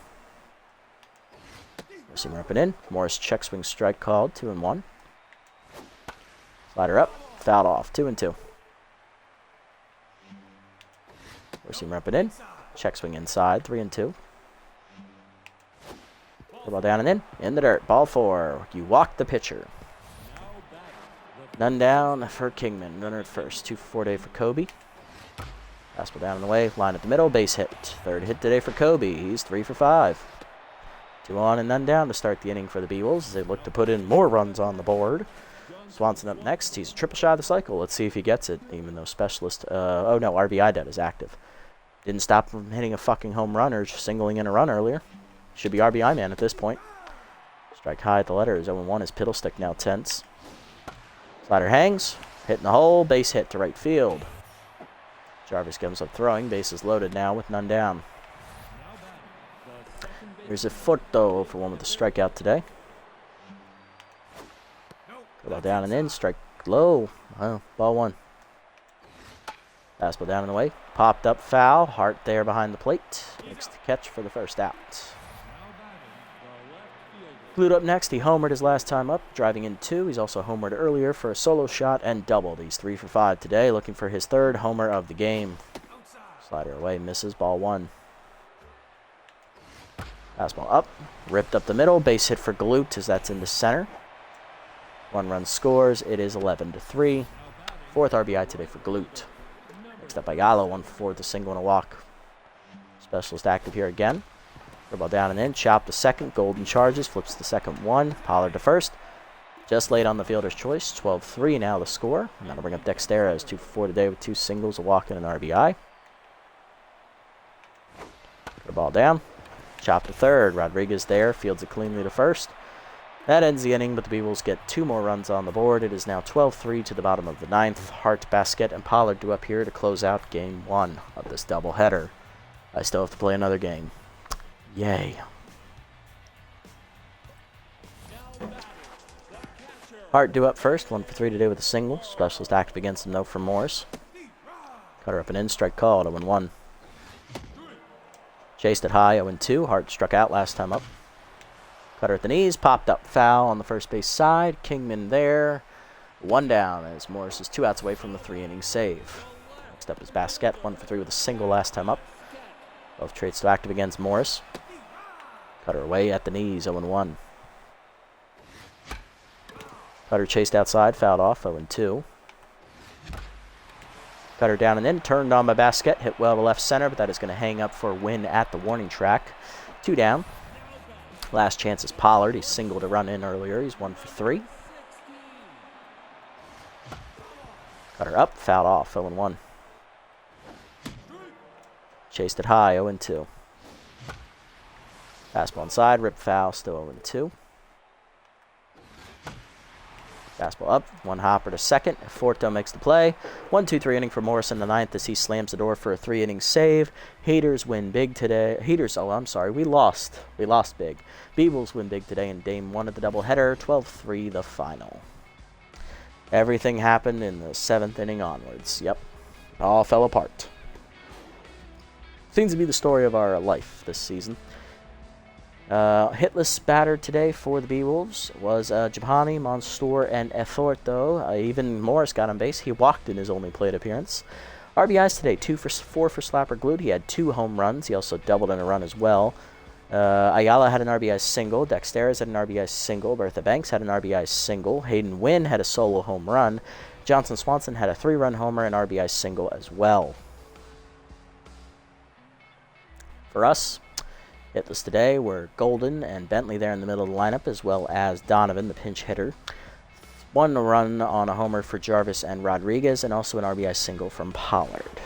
Seamer up and in. Morris check swing strike called, 2-1. Slider up, fouled off, 2-2. Seamer up and in. Check swing inside, 3-2. Ball down and in the dirt, ball 4. You walk the pitcher. None down for Kingman, runner at first, 2 for 4 day for Kobe. Fastball down in the way, line up the middle, base hit. Third hit today for Kobe, he's 3 for 5. 2 on and none down to start the inning for the B-Wolves as they look to put in more runs on the board. Swanson up next. He's a triple shot of the cycle. Let's see if he gets it, even though Specialist... oh, no, RBI debt is active. Didn't stop him from hitting a fucking home run or singling in a run earlier. Should be RBI man at this point. Strike high at the letters. 0-1 is Piddlestick now tense. Slider hangs. Hitting the hole. Base hit to right field. Jarvis comes up throwing. Bases loaded now with none down. Here's a foot, though, for one with the strikeout today. Ball down and in. Strike low. Oh, ball 1. Fastball down and away. Popped up foul. Hart there behind the plate. Makes the catch for the first out. Glued up next. He homered his last time up, driving in 2. He's also homered earlier for a solo shot and doubled. He's 3 for 5 today, looking for his 3rd homer of the game. Slider away. Misses. Ball 1. Fastball up, ripped up the middle, base hit for Galoot as that's in the center. 1 run scores, it is 11-3. 4th RBI today for Galoot. Next up Ayala, 1 for 4 with a single and a walk. Specialist active here again. Ball down and in, chop the second, Golden charges, flips the second 1, Pollard to first. Just late on the fielder's choice, 12-3 now the score. And that'll bring up Dexter as 2 for 4 today with 2 singles, a walk, and an RBI. Ball down. Chop to third. Rodriguez there. Fields it cleanly to first. That ends the inning, but the B-Wolves get 2 more runs on the board. It is now 12-3 to the bottom of the 9th. Hart, Basket, and Pollard due up here to close out Game 1 of this doubleheader. I still have to play another game. Yay. Hart due up first. 1 for 3 today with a single. Specialist active against him, though, for Morris. Cutter up and in. Strike called. 0-1. Chased it high, 0-2. Hart struck out last time up. Cutter at the knees, popped up foul on the first base side. Kingman there. 1 down as Morris is 2 outs away from the 3-inning save. Next up is Basket, 1 for 3 with a single last time up. Both traits still active against Morris. Cutter away at the knees, 0-1. Cutter chased outside, fouled off, 0-2. Cutter down and in, turned on by Basket, hit well to left center, but that is going to hang up for a win at the warning track. 2 down. Last chance is Pollard. He singled a run in earlier. He's 1 for 3. Cutter up, fouled off, 0-1. Chased it high, 0-2. Fastball inside, rip foul, still 0-2. Fastball up, 1 hopper to second. Forto makes the play. 1-2-3 inning for Morris in the 9th as he slams the door for a 3-inning save. Haters win big today. We lost. We lost big. B-Wolves win big today in Game 1 of the doubleheader. 12-3 the final. Everything happened in the 7th inning onwards. Yep. It all fell apart. Seems to be the story of our life this season. Hitless batter today for the B-Wolves was Jabhani, Monstour, and Eforto. Even Morris got on base. He walked in his only plate appearance. RBIs today, 2 for 4 for Slapper Glued. He had 2 home runs. He also doubled in a run as well. Ayala had an RBI single. Dexteras had an RBI single. Bertha Banks had an RBI single. Hayden Wynn had a solo home run. Johnson Swanson had a 3-run homer and RBI single as well. For us, hitless today were Golden and Bentley there in the middle of the lineup, as well as Donovan, the pinch hitter. 1 run on a homer for Jarvis and Rodriguez, and also an RBI single from Pollard.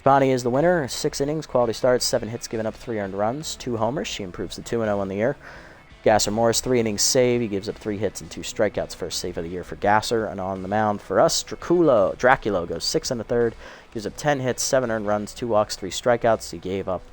Chapani is the winner. 6 innings, quality starts, 7 hits, given up 3 earned runs, 2 homers. She improves to 2-0 on the year. Gasser Morris, 3 innings save. He gives up 3 hits and 2 strikeouts. First save of the year for Gasser. And on the mound for us, Draculo goes 6 1/3. Gives up 10 hits, 7 earned runs, 2 walks, 3 strikeouts. He gave up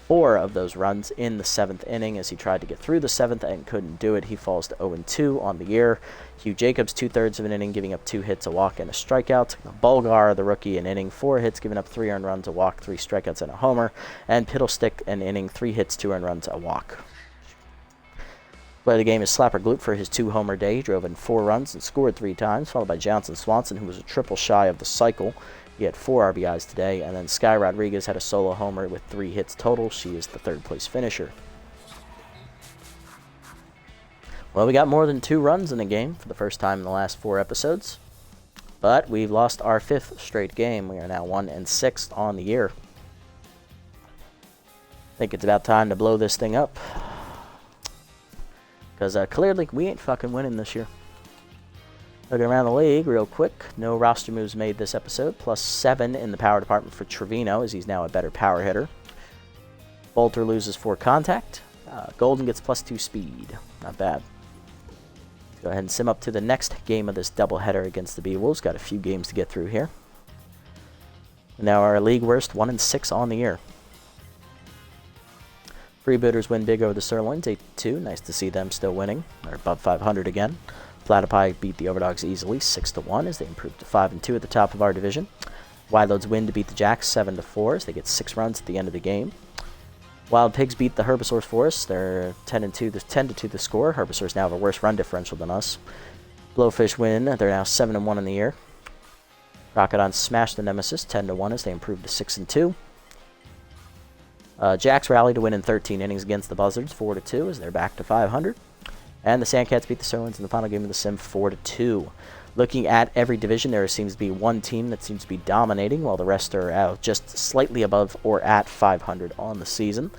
4 of those runs in the 7th inning as he tried to get through the 7th and couldn't do it. He falls to 0-2 on the year. Hugh Jacobs, 2/3 of an inning, giving up 2 hits, a walk, and a strikeout. Bulgar, the rookie, an inning, 4 hits, giving up 3 earned runs, a walk, 3 strikeouts, and a homer. And Piddlestick, an inning, 3 hits, 2 earned runs, a walk. Play of the game is Slapper Gloop for his 2-homer day. He drove in 4 runs and scored 3 times, followed by Johnson Swanson, who was a triple shy of the cycle. He had 4 RBIs today, and then Sky Rodriguez had a solo homer with 3 hits total. She is the 3rd-place finisher. Well, we got more than 2 runs in the game for the first time in the last 4 episodes, but we've lost our 5th straight game. We are now 1-6 on the year. I think it's about time to blow this thing up, because clearly we ain't fucking winning this year. Looking around the league real quick, no roster moves made this episode. +7 in the power department for Trevino, as he's now a better power hitter. Bolter loses 4 contact. Golden gets +2 speed. Not bad. Let's go ahead and sim up to the next game of this doubleheader against the B-Wolves. Got a few games to get through here. Now our league worst, 1-6 on the year. Freebooters win big over the Sirloins, 8-2. Nice to see them still winning. They're above 500 again. Platypi beat the Overdogs easily, 6-1, as they improve to 5-2 at the top of our division. Wideloads win to beat the Jacks, 7-4, as they get 6 runs at the end of the game. Wild Pigs beat the Herbisaurs for us. They're 10-2 the score. Herbisaurs now have a worse run differential than us. Blowfish win. They're now 7-1 in the year. Crocodons smash the Nemesis, 10-1, as they improve to 6-2. Jacks rally to win in 13 innings against the Buzzards, 4-2, as they're back to 500. And the Sandcats beat the Sirloins in the final game of the Sim, 4-2. Looking at every division, there seems to be one team that seems to be dominating, while the rest are out just slightly above or at 500 on the season.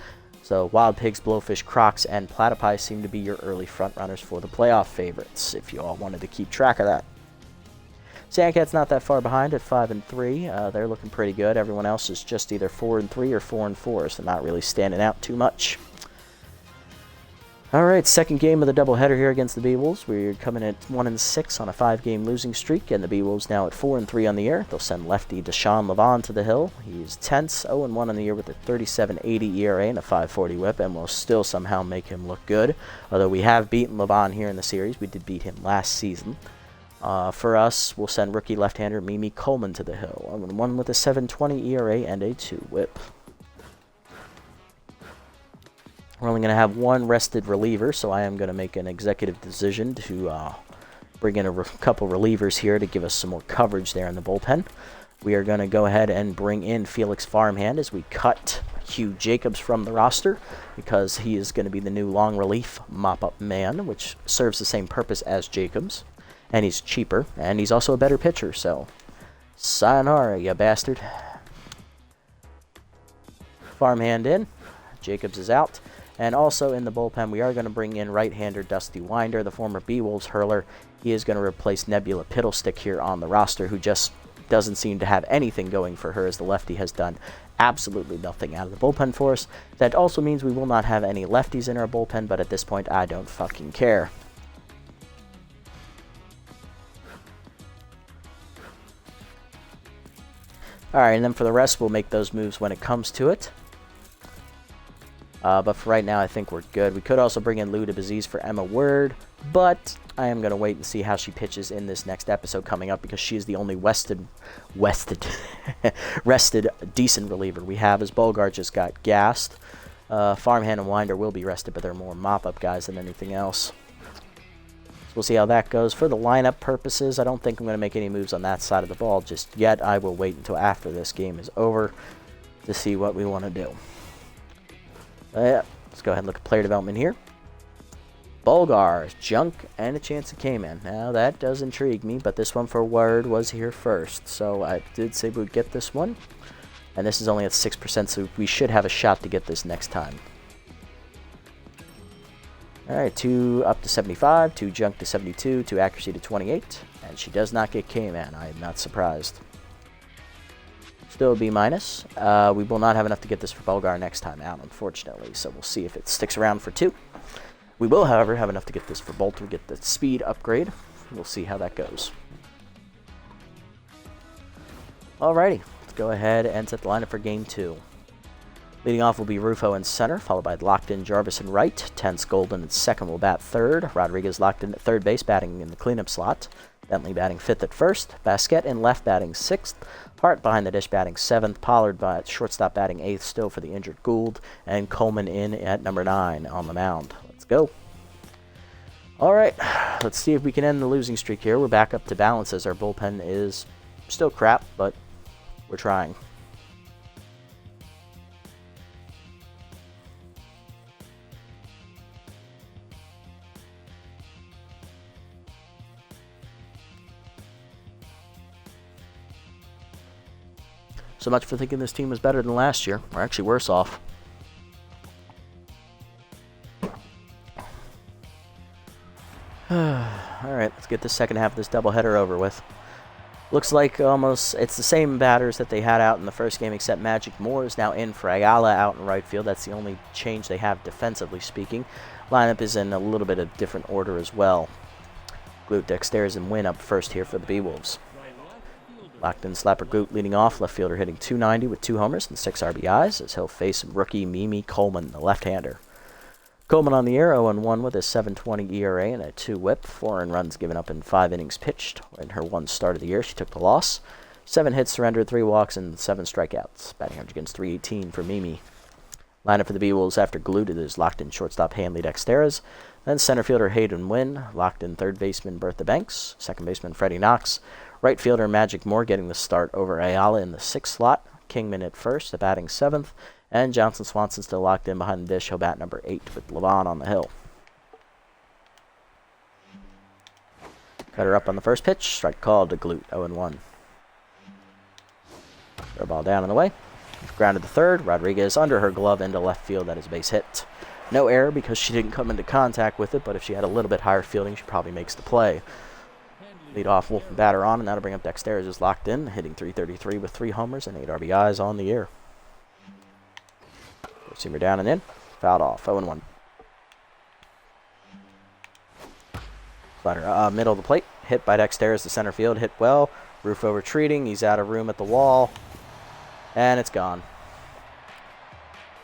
So Wild Pigs, Blowfish, Crocs, and Platypi seem to be your early frontrunners for the playoff favorites, if you all wanted to keep track of that. Sandcats not that far behind at 5-3. They're looking pretty good. Everyone else is just either 4-3 or 4-4, so not really standing out too much. All right, second game of the doubleheader here against the B-Wolves. We're coming at 1-6 on a 5-game losing streak, and the B-Wolves now at 4-3 on the year. They'll send lefty Deshaun Levon to the hill. He's tense, 0-1 on the year with a 37.80 ERA and a 5.40 WHIP, and we'll still somehow make him look good. Although we have beaten Levon here in the series, we did beat him last season. For us, we'll send rookie left-hander Mimi Coleman to the hill. 0-1 with a 7.20 ERA and a 2 WHIP. We're only going to have one rested reliever, so I am going to make an executive decision to bring in a couple relievers here to give us some more coverage there in the bullpen. We are going to go ahead and bring in Felix Farmhand as we cut Hugh Jacobs from the roster, because he is going to be the new long relief mop-up man, which serves the same purpose as Jacobs. And he's cheaper, and he's also a better pitcher, so sayonara, you bastard. Farmhand in, Jacobs is out. And also in the bullpen, we are going to bring in right-hander Dusty Winder, the former B-Wolves hurler. He is going to replace Nebula Piddlestick here on the roster, who just doesn't seem to have anything going for her, as the lefty has done absolutely nothing out of the bullpen for us. That also means we will not have any lefties in our bullpen, but at this point, I don't fucking care. Alright, and then for the rest, we'll make those moves when it comes to it. But for right now, I think we're good. We could also bring in Luda Baziz for Emma Word, but I am going to wait and see how she pitches in this next episode coming up, because she is the only rested decent reliever we have, as Bulgar just got gassed. Farmhand and Winder will be rested, but they're more mop-up guys than anything else. So we'll see how that goes. For the lineup purposes, I don't think I'm going to make any moves on that side of the ball just yet. I will wait until after this game is over to see what we want to do. Let's go ahead and look at player development here. Bulgar, junk, and a chance of Cayman. Now that does intrigue me, but this one for Word was here first. So I did say we would get this one. And this is only at 6%, so we should have a shot to get this next time. Alright, 2 up to 75, 2 junk to 72, 2 accuracy to 28. And she does not get Cayman. I am not surprised. Still a B-. We will not have enough to get this for Bulgar next time out, unfortunately. So we'll see if it sticks around for 2. We will, however, have enough to get this for Bolter, get the speed upgrade. We'll see how that goes. Alrighty, let's go ahead and set the lineup for Game 2. Leading off will be Rufo in center, followed by locked-in Jarvis in right. Tense Golden at second will bat third. Rodriguez locked in at third base, batting in the cleanup slot. Bentley batting fifth at first. Basquette in left batting sixth. Hart behind the dish batting seventh. Pollard by shortstop batting eighth, still for the injured Gould. And Coleman in at number 9 on the mound. Let's go. Alright, let's see if we can end the losing streak here. We're back up to balance as our bullpen is still crap, but we're trying. So much for thinking this team was better than last year. We're actually worse off. Alright, let's get the second half of this doubleheader over with. Looks like almost it's the same batters that they had out in the first game, except Magic Moore is now in for Ayala out in right field. That's the only change they have defensively speaking. Lineup is in a little bit of different order as well. Glute, Dexter's, and Wynn up first here for the B-Wolves. Locked-in Slapper Goot leading off, left fielder hitting .290 with 2 homers and 6 RBIs as he'll face rookie Mimi Coleman, the left-hander. Coleman on the year, 0-1 with a 7.20 ERA and a 2 whip. 4 earned runs given up in 5 innings pitched. In her one start of the year, she took the loss. 7 hits surrendered, 3 walks, and 7 strikeouts. Batting average against .318 for Mimi. Lineup for the B-Wolves after Glute is locked-in shortstop Hanley Dexteras. Then center fielder Hayden Wynn, locked-in third baseman Bertha Banks, second baseman Freddie Knox. Right fielder Magic Moore getting the start over Ayala in the 6th slot. Kingman at first, the batting 7th. And Johnson Swanson still locked in behind the dish. He'll bat number 8 with Levon on the hill. Cutter up on the first pitch. Strike called to Glute, 0-1. Throw ball down and away. Grounded to third. Rodriguez under her glove into left field. That is base hit. No error because she didn't come into contact with it, but if she had a little bit higher fielding, she probably makes the play. Lead off Wolf batter on, and that'll bring up Dexter's is locked in, hitting .333 with 3 homers and 8 RBIs on the year. Receiver down and in. Fouled off, 0-1. Slider middle of the plate. Hit by Dexter's to center field. Hit well. Rufo retreating. He's out of room at the wall. And it's gone.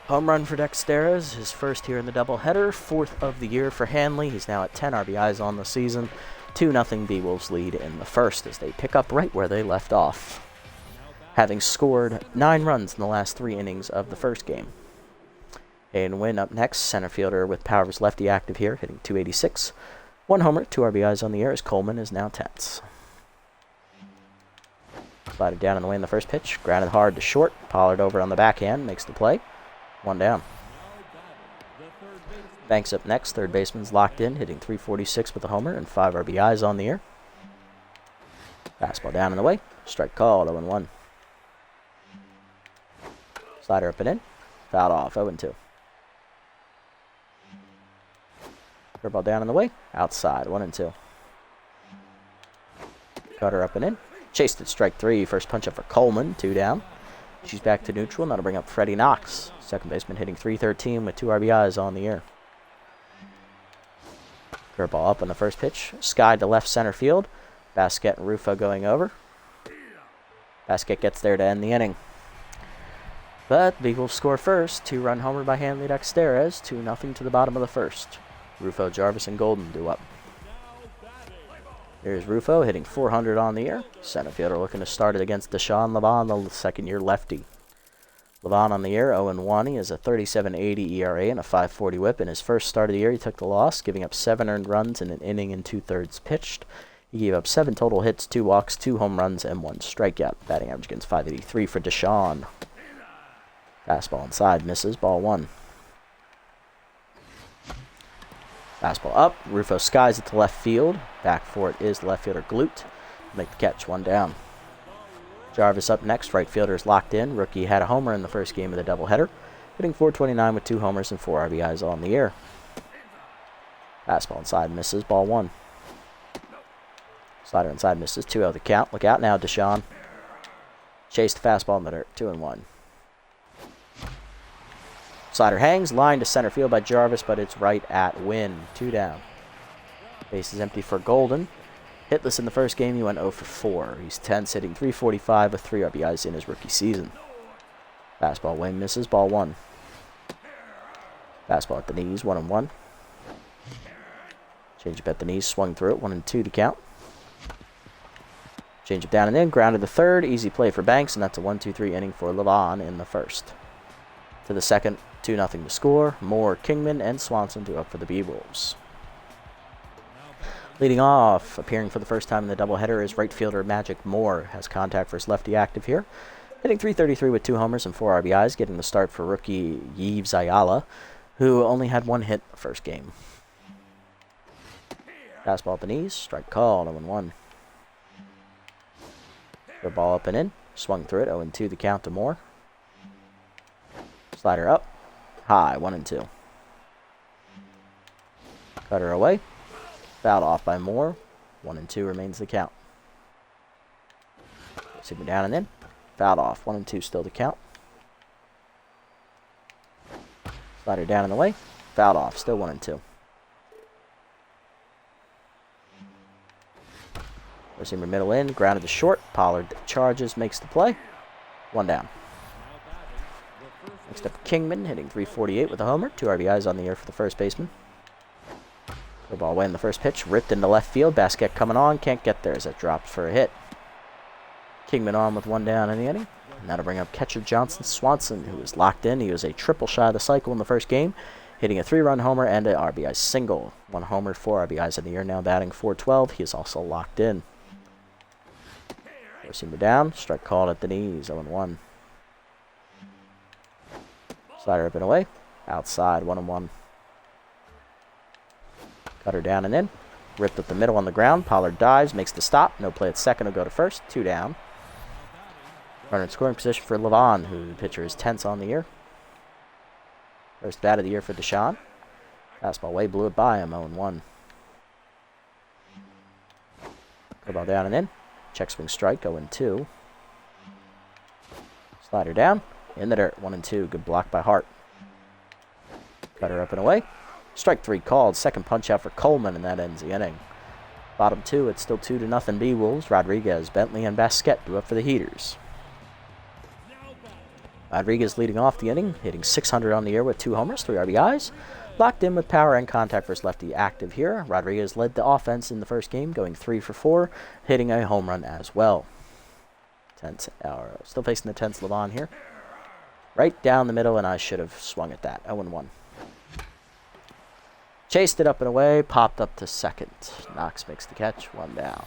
Home run for Dexteras, his first here in the doubleheader, 4th of the year for Hanley. He's now at 10 RBIs on the season. 2-0 B-Wolves lead in the first as they pick up right where they left off, having scored 9 runs in the last 3 innings of the first game. Hayden Wynn up next, center fielder with Powers lefty active here, hitting .286. 1 homer, 2 RBIs on the year as Coleman is now tense. Slided down and away in the first pitch, grounded hard to short. Pollard over on the backhand, makes the play. 1 down. Banks up next, third baseman's locked in, hitting .346 with a homer and 5 RBIs on the year. Fastball down and away, strike called, 0-1. Slider up and in, fouled off, 0-2. Curveball down and away, outside, 1-2. Cutter up and in, chased at strike 3, first punch up for Coleman, 2 down. She's back to neutral, and that'll bring up Freddie Knox, second baseman hitting .313 with 2 RBIs on the year. Curveball up on the first pitch. Skied to left center field. Basquette and Rufo going over. Basquette gets there to end the inning. But the Eagles score first. 2-run homer by Hanley Dexteras. 2-0 to the bottom of the first. Rufo, Jarvis, and Golden do up. Here's Rufo hitting .400 on the year. Center fielder looking to start it against Deshaun Levon, the second-year lefty. Levon on the year, 0-1. He has a 37.80 ERA and a 5.40 whip. In his first start of the year, he took the loss, giving up 7 earned runs in an inning and 2/3 pitched. He gave up 7 total hits, 2 walks, 2 home runs, and 1 strikeout. Batting average against .583 for Deshaun. Fastball inside, misses, ball 1. Fastball up. Rufo skies it to left field. Back for it is the left fielder Glute. Make the catch, 1 down. Jarvis up next. Right fielder is locked in. Rookie had a homer in the first game of the doubleheader, hitting .429 with 2 homers and 4 RBIs on the year. Fastball inside misses, ball 1. Slider inside misses, 2-0 the count. Look out now, Deshaun. Chase the fastball in the dirt, 2-1. Slider hangs, line to center field by Jarvis, but it's right at Wynn, 2 down. Base is empty for Golden. Hitless in the first game, he went 0 for 4. He's 10, hitting .345 with 3 RBIs in his rookie season. Fastball Wayne misses, ball 1. Fastball at the knees, 1-1. Changeup at the knees, swung through it, 1-2 to count. Changeup down and in, grounded to third, easy play for Banks, and that's a 1-2-3 inning for Levon in the first. To the second, 2-0 to score. Moore, Kingman, and Swanson to up for the B-Wolves. Leading off, appearing for the first time in the doubleheader, is right fielder Magic Moore. Has contact for his lefty active here. Hitting .333 with 2 homers and 4 RBIs, getting the start for rookie Yves Ayala, who only had 1 hit the first game. Fastball at the knees, strike called, 0-1. The ball up and in, swung through it, 0-2 the count to Moore. Slider up, high, 1-2. Cutter away, fouled off by Moore, 1-2 remains the count. Super down and in, fouled off, 1-2 still the count. Slider down and away, fouled off, still 1-2. Receiver middle in, grounded to short. Pollard charges, makes the play. 1 down. Next up, Kingman hitting .348 with a homer. 2 RBIs on the year for the first baseman. The ball away in the first pitch, ripped into left field. Basket coming on, can't get there as it dropped for a hit. Kingman on with 1 down in the inning. And that'll bring up catcher Johnson Swanson, who is locked in. He was a triple shy of the cycle in the first game, hitting a 3-run homer and an RBI single. 1 homer, 4 RBIs in the year, now batting .412. He is also locked in. Receiver down, strike called at the knees, 0-1. Slider up and away, outside, 1-1. Cutter down and in, ripped up the middle on the ground. Pollard dives, makes the stop. No play at second, will go to first, 2 down. Runner in scoring position for Levon, who the pitcher is tense on the year. First bat of the year for Deshaun. Fastball way, blew it by him, 0-1. Curveball down and in. Check swing strike, 0-2. Slider down, in the dirt, 1-2. Good block by Hart. Cutter up and away. Strike 3 called. Second punch out for Coleman, and that ends the inning. Bottom 2, it's still 2-0 B-Wolves. Rodriguez, Bentley, and Basquet do up for the Heaters. Rodriguez leading off the inning, hitting .600 on the year with 2 homers, 3 RBIs. Locked in with power and contact for his lefty active here. Rodriguez led the offense in the first game, going 3 for 4, hitting a home run as well. Still facing the tense Levon here. Right down the middle, and I should have swung at that. 0-1. Chased it up and away, popped up to second. Knox makes the catch, 1 down.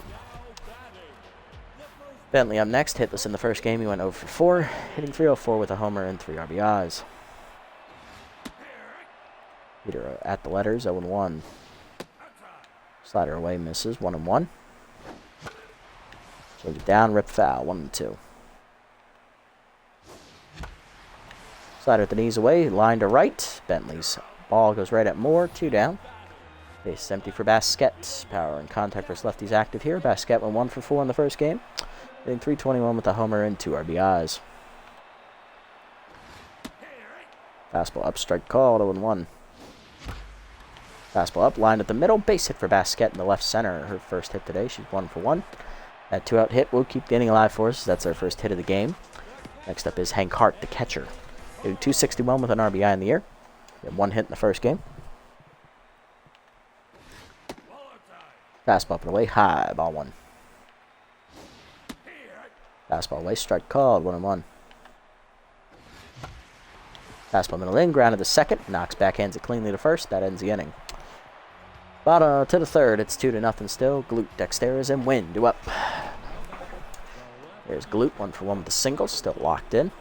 Bentley up next, hitless in the first game. He went 0 for 4, hitting .304 with a homer and 3 RBIs. Peter at the letters, 0-1. Slider away, misses, 1-1. Change it down, rip foul, 1-2. Slider at the knees away, line to right. Bentley's ball goes right at Moore, 2 down. Base is empty for Basquet. Power and contact for his lefties active here. Basquet went 1 for 4 in the first game, hitting .321 with a homer and 2 RBIs. Fastball up, strike called, 0-1. Fastball up, line at the middle, base hit for Basquet in the left center. Her first hit today, she's 1 for 1. That 2-out hit will keep the inning alive for us. That's our first hit of the game. Next up is Hank Hart, the catcher. Hitting .261 with an RBI in the year. He had 1 hit in the first game. Fastball up and away, high, ball 1. Fastball away, strike called, 1-1. Fastball middle in, grounded to second. Knox backhands it cleanly to first. That ends the inning. Bottom to the third, it's 2-0 still. Glute, Dexteras, and Wynn do up. There's Glute, 1 for 1 with the single, still locked in.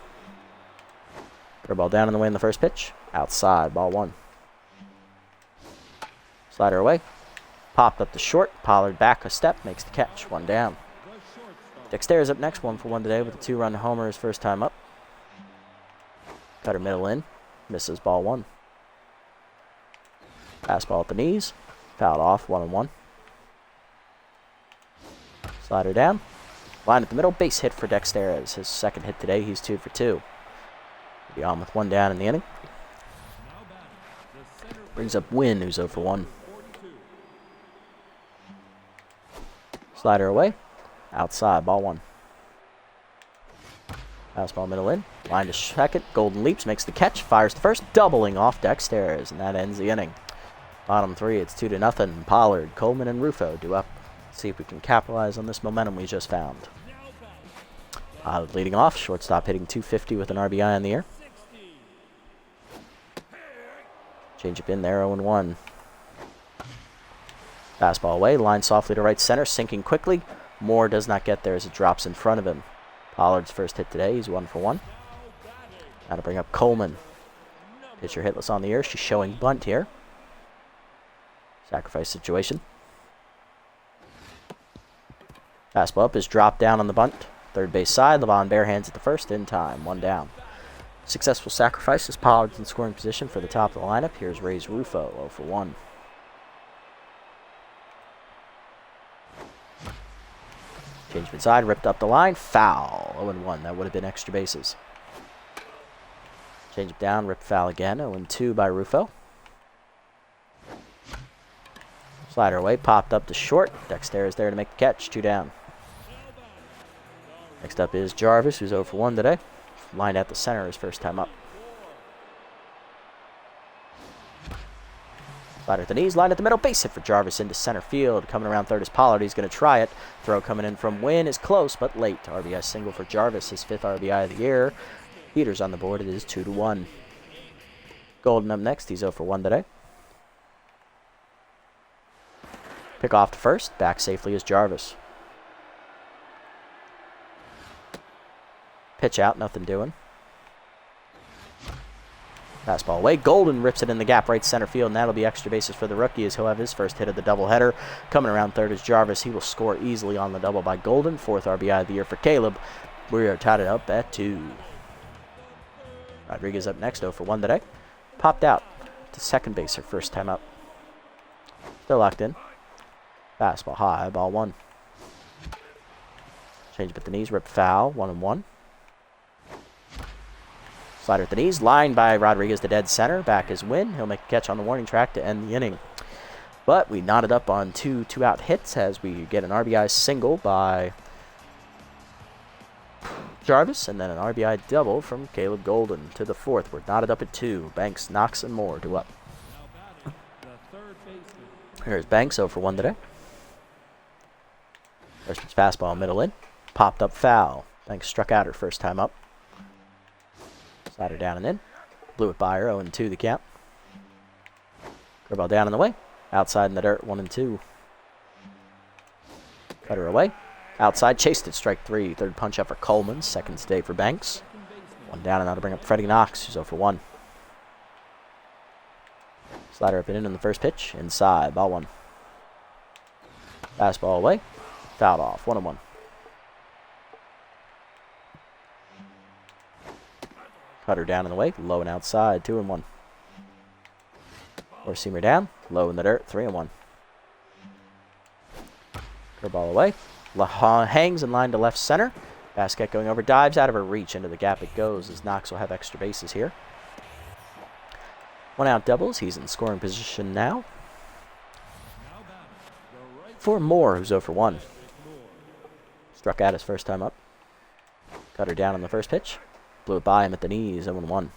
Ball down in the way in the first pitch. Outside, ball 1. Slider away. Popped up to short. Pollard back a step. Makes the catch. 1 down. Dexter's up next, 1 for 1 today with a 2-run homer his first time up. Cutter middle in. Misses, ball 1. Fastball at the knees. Fouled off, 1-1. Slider down. Line at the middle. Base hit for Dexterez. His second hit today. He's 2 for 2. Be on with 1 down in the inning. Brings up Wynn, who's 0 for 1. Slider away. Outside, ball 1. Fastball middle in. Line to second. Golden leaps, makes the catch. Fires to first. Doubling off Dexterez. And that ends the inning. Bottom 3, it's 2-0. Pollard, Coleman, and Rufo do up. See if we can capitalize on this momentum we just found. Pollard leading off. Shortstop hitting .250 with an RBI in the air. Change up in there, 0-1. Fastball away. Line softly to right center. Sinking quickly. Moore does not get there as it drops in front of him. Pollard's first hit today. He's 1 for 1. Now to bring up Coleman. Pitcher hitless on the air. She's showing bunt here. Sacrifice situation. Fastball up is dropped down on the bunt. Third base side. Levon barehands at the first in time. 1 down. Successful sacrifice as Pollard's in scoring position for the top of the lineup. Here's Ray's Rufo, 0 for 1. Changed inside, ripped up the line, foul, 0-1. That would have been extra bases. Change it down, rip foul again, 0-2 by Rufo. Slider away, popped up to short. Dexter is there to make the catch, 2 down. Next up is Jarvis, who's 0 for 1 today. Lined at the center his first time up. Slider at the knees, line at the middle, base hit for Jarvis into center field. Coming around third is Pollard. He's going to try it. Throw coming in from Wynn is close, but late. RBI single for Jarvis, his 5th RBI of the year. Heaters on the board. It is 2-1. Golden up next. He's 0 for 1 today. Pick off to first. Back safely is Jarvis. Pitch out, nothing doing. Fastball away. Golden rips it in the gap right center field, and that'll be extra bases for the rookie as he'll have his first hit of the doubleheader. Coming around third is Jarvis. He will score easily on the double by Golden. 4th RBI of the year for Caleb. We are tied it up at 2. Rodriguez up next, 0 for 1 today. Popped out to second base her first time up. Still locked in. Fastball high, ball 1. Change up at the knees, rip foul, 1-1. Slider at the knees, line by Rodriguez to dead center. Back is Wynn. He'll make a catch on the warning track to end the inning. But we knotted up on 2 two-out hits as we get an RBI single by Jarvis and then an RBI double from Caleb Golden to the 4th. We're knotted up at 2. Banks, Knox, and Moore do up. Here's Banks, 0 for 1 today. First pitch fastball, middle in. Popped up foul. Banks struck out her first time up. Slider down and in. Blew it by her, 0-2 the count. Curveball down in the way. Outside in the dirt, 1-2. Cutter away. Outside, chased it, strike 3. Third punch up for Coleman. Second stay for Banks. 1 down and now to bring up Freddie Knox, who's 0 for 1. Slider up and in the first pitch. Inside, ball 1. Fastball away. Fouled off, 1-1. Cutter down in the way, low and outside, 2-1. Four-seamer down, low in the dirt, 3-1. Curveball away, hangs in line to left center. Basket going over, dives out of her reach, into the gap it goes as Knox will have extra bases here. 1 out doubles, he's in scoring position now. For Moore, who's 0 for 1. Struck out his first time up. Cutter down on the first pitch. Blew it by him at the knees, 0-1.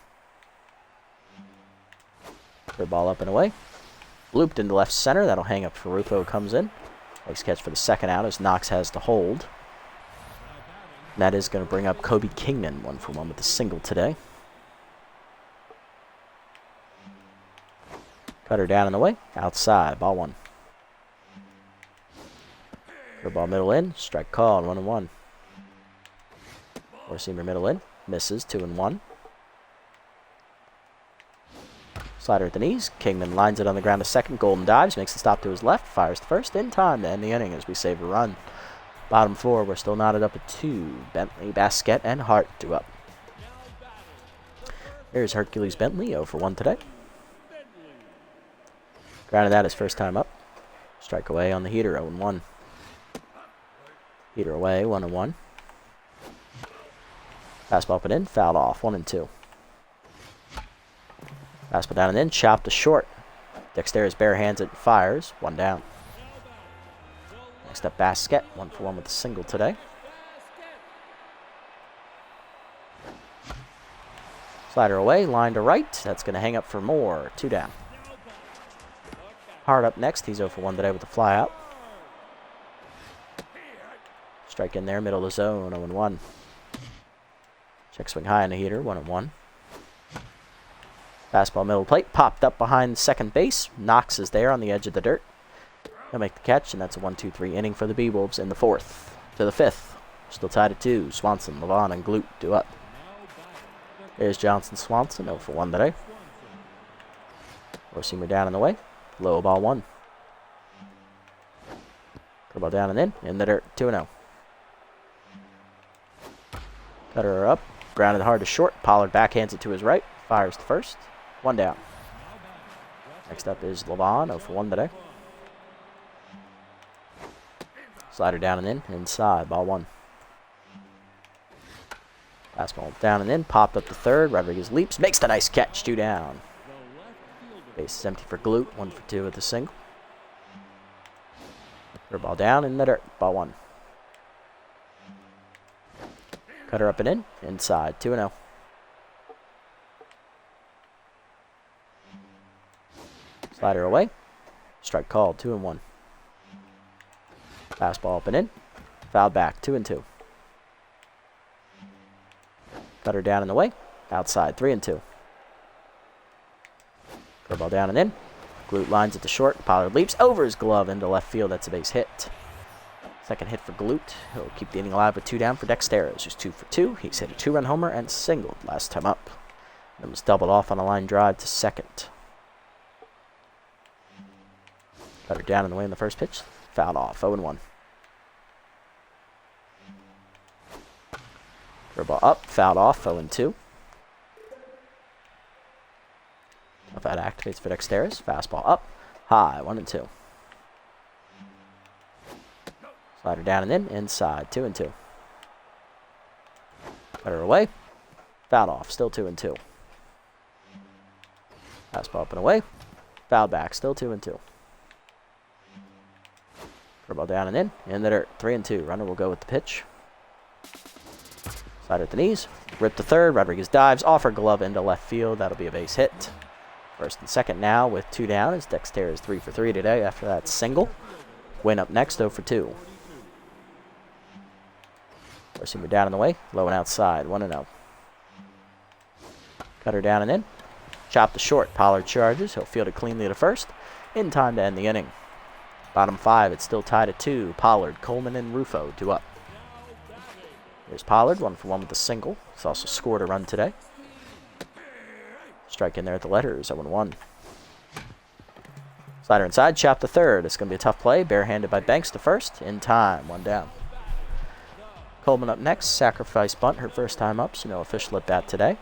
Third ball up and away. Looped into left center. That'll hang up for Rufo. Comes in. Makes catch for the second out as Knox has to hold. And that is going to bring up Kobe Kingman, 1 for 1 with a single today. Cutter down in the way. Outside, ball 1. Curveball middle in. Strike call, 1-1. Four-seamer middle in. Misses, 2-1. Slider at the knees. Kingman lines it on the ground to second. Golden dives, makes the stop to his left, fires to first in time to end the inning as we save a run. Bottom four, we're still knotted up at 2. Bentley, Basquet, and Hart 2 up. There's Hercules Bentley, 0 for 1 today. Grounded that his first time up. Strike away on the heater, 0-1. Heater away, 1-1. Fastball up and in, fouled off, 1-2. Fastball down and in, chopped to short. Dexter's bare hands it, fires, 1 down. Next up, Basquet, 1 for 1 with a single today. Slider away, line to right. That's going to hang up for more, 2 down. Hart up next, he's 0 for 1 today with a fly out. Strike in there, middle of the zone, 0-1. Check swing high on the heater, 1-1. Fastball middle plate, popped up behind second base. Knox is there on the edge of the dirt. He'll make the catch, and that's a 1-2-3 inning for the B-Wolves in the 4th. To the 5th. Still tied at 2. Swanson, Levon, and Glute 2 up. There's Johnson Swanson, 0 for 1 today. Four-seamer down and away. Low ball 1. Curveball down and in the dirt, 2-0. Cutter up, grounded hard to short. Pollard backhands it to his right. Fires to first. 1 down. Next up is Levon, 0 for 1 today. Slider down and in, inside, ball 1. Fastball down and in, popped up to third. Rodriguez leaps, makes the nice catch, 2 down. Base is empty for Glute, 1 for 2 with a single. Ball down in the dirt, ball 1. Cutter up and in, inside, 2-0. Slider away. Strike called, 2-1. Fastball up and in. Fouled back, 2-2. Cutter down and away. Outside, 3-2. Curveball down and in. Glute lines at the short. Pollard leaps over his glove into left field. That's a base hit. Second hit for Glute. He'll keep the inning alive with 2 down for Dexteros, who's 2 for 2. He's hit a 2-run homer and singled last time up. Then was doubled off on a line drive to second. Cutter down and away in the first pitch. Fouled off, 0-1. Curveball up, fouled off, 0-2. If that activates for Dexteros. Fastball up, high, 1-2. Slider down and in, inside, 2-2. Cutter away, fouled off, still 2-2. Fastball up and away, fouled back, still 2-2. Curveball down and in the dirt, 3-2. Runner will go with the pitch. Slider at the knees, rip to third. Rodriguez dives, off her glove into left field. That'll be a base hit. First and second now with 2 down as Dexter is 3 for 3 today after that single. Win up next, 0 for 2. Four-seamer down and away, low and outside, 1-0. Cutter down and in. Chop to short. Pollard charges. He'll field it cleanly to first. In time to end the inning. Bottom 5, it's still tied at 2. Pollard, Coleman, and Rufo 2 up. Here's Pollard, 1 for 1 with a single. He's also scored a run today. Strike in there at the letters, 0-1. Slider inside, chop to third. It's going to be a tough play. Barehanded by Banks to first. In time, 1 down. Coleman up next. Sacrifice bunt, her first time up, so no official at bat today.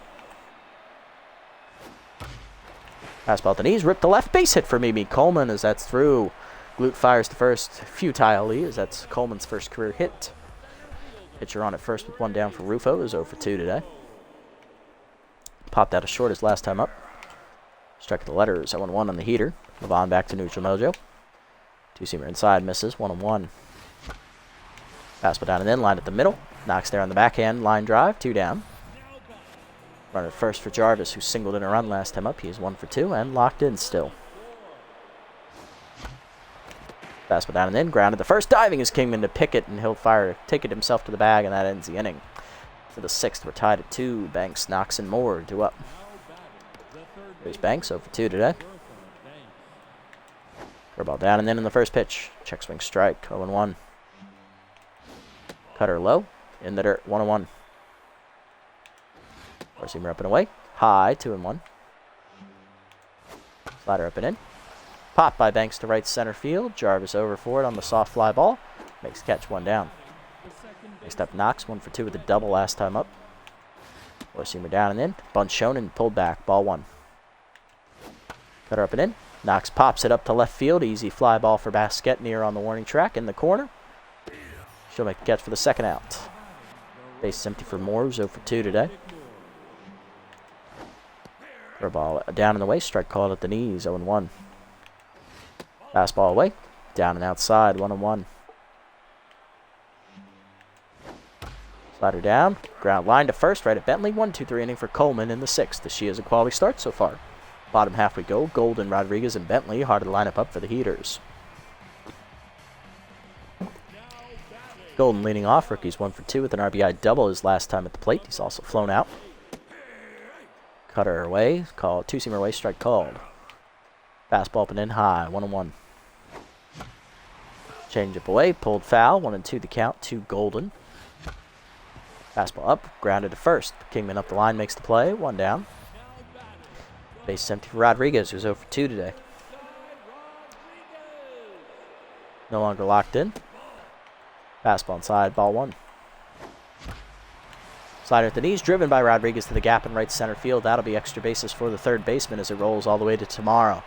Fastball at the knees, ripped to left. Base hit for Mimi Coleman as that's through. Glute fires to first futilely as that's Coleman's first career hit. Pitcher on at first with 1 down for Rufo is 0 for 2 today. Popped out as short as last time up. Strike the letters, 0-1 on the heater. Levon back to neutral mojo. Two-seamer inside, misses, 1-1. Fastball down and in, line at the middle. Knocks there on the backhand, line drive, 2 down. Runner first for Jarvis, who singled in a run last time up. He is 1 for 2 and locked in still. Fastball down and in, grounded the first. Diving is Kingman to pick it, and he'll take it himself to the bag, and that ends the inning. To the 6th, we're tied at 2. Banks, Knox, and Moore 2 up. There's Banks, 0 for 2 today. Curveball down and in the first pitch. Check swing strike, 0-1. Cutter low, in the dirt, 1-1. Four-seamer up and away. High, 2-1. Slider up and in. Popped by Banks to right center field. Jarvis over for it on the soft fly ball. Makes the catch, 1 down. Next up, Knox, 1 for 2 with a double last time up. Four-seamer down and in. Bunt shown and pulled back. Ball 1. Cutter up and in. Knox pops it up to left field. Easy fly ball for Basquette near on the warning track in the corner. She'll make the catch for the second out. Base is empty for Moore, who's 0 for 2 today. Ball down and away. Strike called at the knees. 0-1. Fastball away. Down and outside. 1-1. Slider down. Ground line to first. Right at Bentley. 1-2-3 inning for Coleman in the 6th. As she has a quality start so far. Bottom half we go. Golden, Rodriguez, and Bentley. Hard to line up for the Heaters. Golden leading off. Rookie's 1 for 2 with an RBI double his last time at the plate. He's also flown out. Cutter away. Call 2-seamer away. Strike called. Fastball up and in high. 1-1. Change up away. Pulled foul. 1-2 the count to Golden. Fastball up. Grounded to first. Kingman up the line makes the play. 1 down. Base is empty for Rodriguez, who's 0 for 2 today. No longer locked in. Fastball inside. Ball 1. Slider at the knees, driven by Rodriguez to the gap in right center field. That'll be extra bases for the third baseman as it rolls all the way to tomorrow.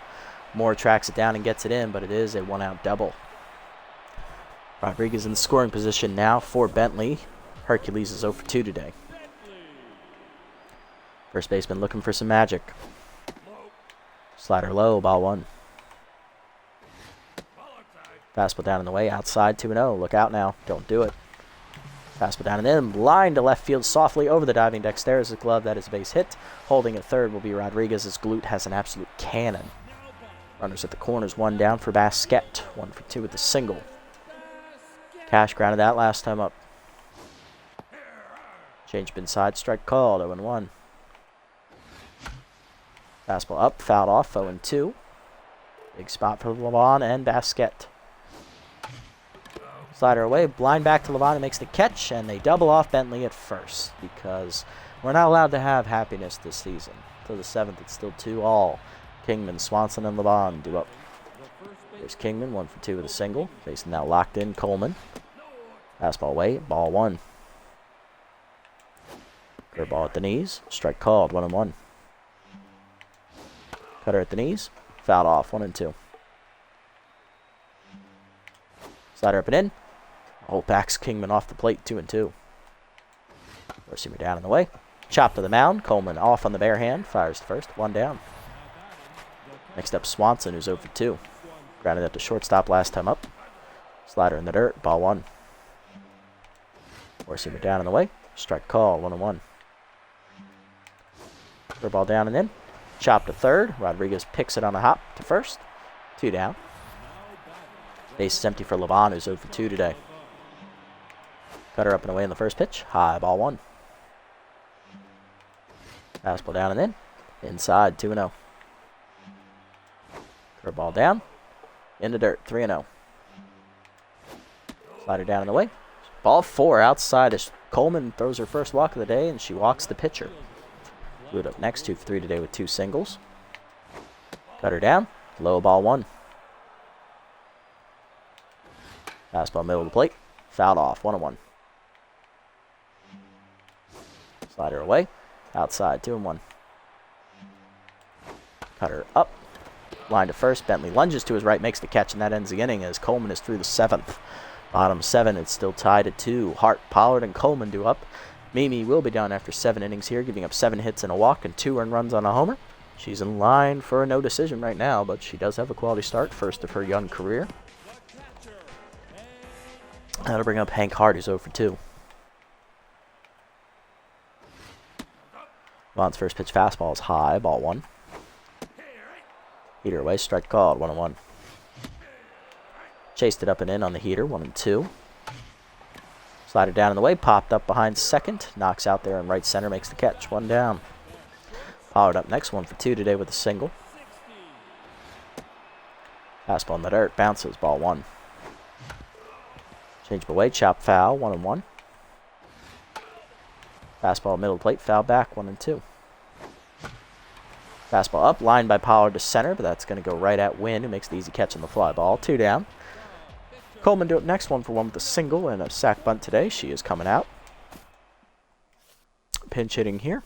Moore tracks it down and gets it in, but it is a 1-out double. Rodriguez in the scoring position now for Bentley. Hercules is 0 for 2 today. First baseman looking for some magic. Slider low, ball 1. Fastball down in the way, outside 2-0. Look out now, don't do it. Fastball down and in, line to left field softly over the diving deck. There's a glove, that is a base hit. Holding at third will be Rodriguez as Glute has an absolute cannon. Runners at the corners, 1 down for Basquette. 1 for 2 with a single. Cash grounded that last time up. Change up inside, strike called, 0-1. Fastball up, fouled off, 0-2. Big spot for Levon and Basquette. Slider away, blind back to Levon, and makes the catch, and they double off Bentley at first because we're not allowed to have happiness this season. Till the 7th, it's still 2-all. Kingman, Swanson, and Levon do up. There's Kingman, 1 for 2 with a single. Base now locked in, Coleman. Fastball away, ball 1. Curveball at the knees, strike called, 1-1. Cutter at the knees, fouled off, 1-2. Slider up and in. Hold backs Kingman off the plate, 2-2. Receiver down in the way. Chop to the mound. Coleman off on the bare hand. Fires to first, 1 down. Next up, Swanson, who's 0 for 2. Grounded up to shortstop last time up. Slider in the dirt, ball 1. Receiver down in the way. Strike call, 1-1. Ball down and in. Chop to third. Rodriguez picks it on a hop to first. 2 down. Base is empty for Levon, who's 0 for 2 today. Cutter up and away in the first pitch. High, ball 1. Fastball down and in. Inside, 2-0. Curveball down. In the dirt, 3-0. Slider down and away. Ball 4 outside as Coleman throws her first walk of the day, and she walks the pitcher. Good up next, 2 for 3 today with 2 singles. Cutter down. Low, ball 1. Fastball middle of the plate. Fouled off, 1-1. Slider away. Outside, 2-1. Cutter up. Line to first. Bentley lunges to his right, makes the catch, and that ends the inning as Coleman is through the 7th. Bottom 7, it's still tied at 2. Hart, Pollard, and Coleman do up. Mimi will be down after 7 innings here, giving up 7 hits and a walk and 2 earned runs on a homer. She's in line for a no decision right now, but she does have a quality start, first of her young career. That'll bring up Hank Hart, who's 0 for 2. Vaughn's first pitch fastball is high, ball 1. Heater away, strike called, 1-1. Chased it up and in on the heater, 1-2. Slider down in the way, popped up behind second, knocks out there in right center, makes the catch, 1 down. Pollard up next, 1 for 2 today with a single. Fastball in the dirt, bounces, ball 1. Change away, chop foul, 1-1. Fastball middle plate, foul back, 1-2. Fastball up, lined by Pollard to center, but that's going to go right at Wynn, who makes the easy catch on the fly ball. 2 down. Coleman do it next, 1-for-1 with a single and a sac bunt today. She is coming out. Pinch hitting here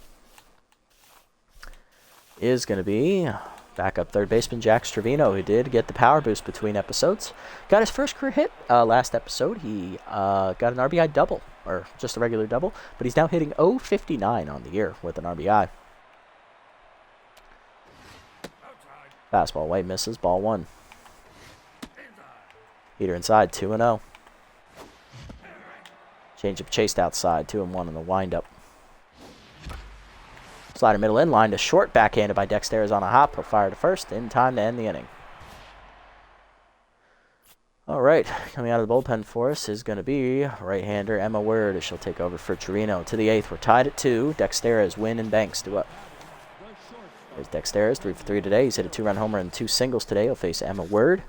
is going to be backup third baseman Jack Stravino, who did get the power boost between episodes. Got his first career hit last episode. He got an RBI double, or just a regular double, but he's now hitting .059 on the year with an RBI. Fastball away, misses, ball 1. Heater inside, 2-0. Changeup chased outside, 2-1 on the windup. Slider middle in, line to short, backhanded by Dexter's on a hop. He'll fire to first in time to end the inning. All right, coming out of the bullpen for us is going to be right-hander Emma Word, as she'll take over for Torino. To the 8th, we're tied at 2. Dexter's, Wynn, and Banks do up. There's Dexter's, 3 for 3 today. He's hit a 2-run homer and 2 singles today. He'll face Emma Word.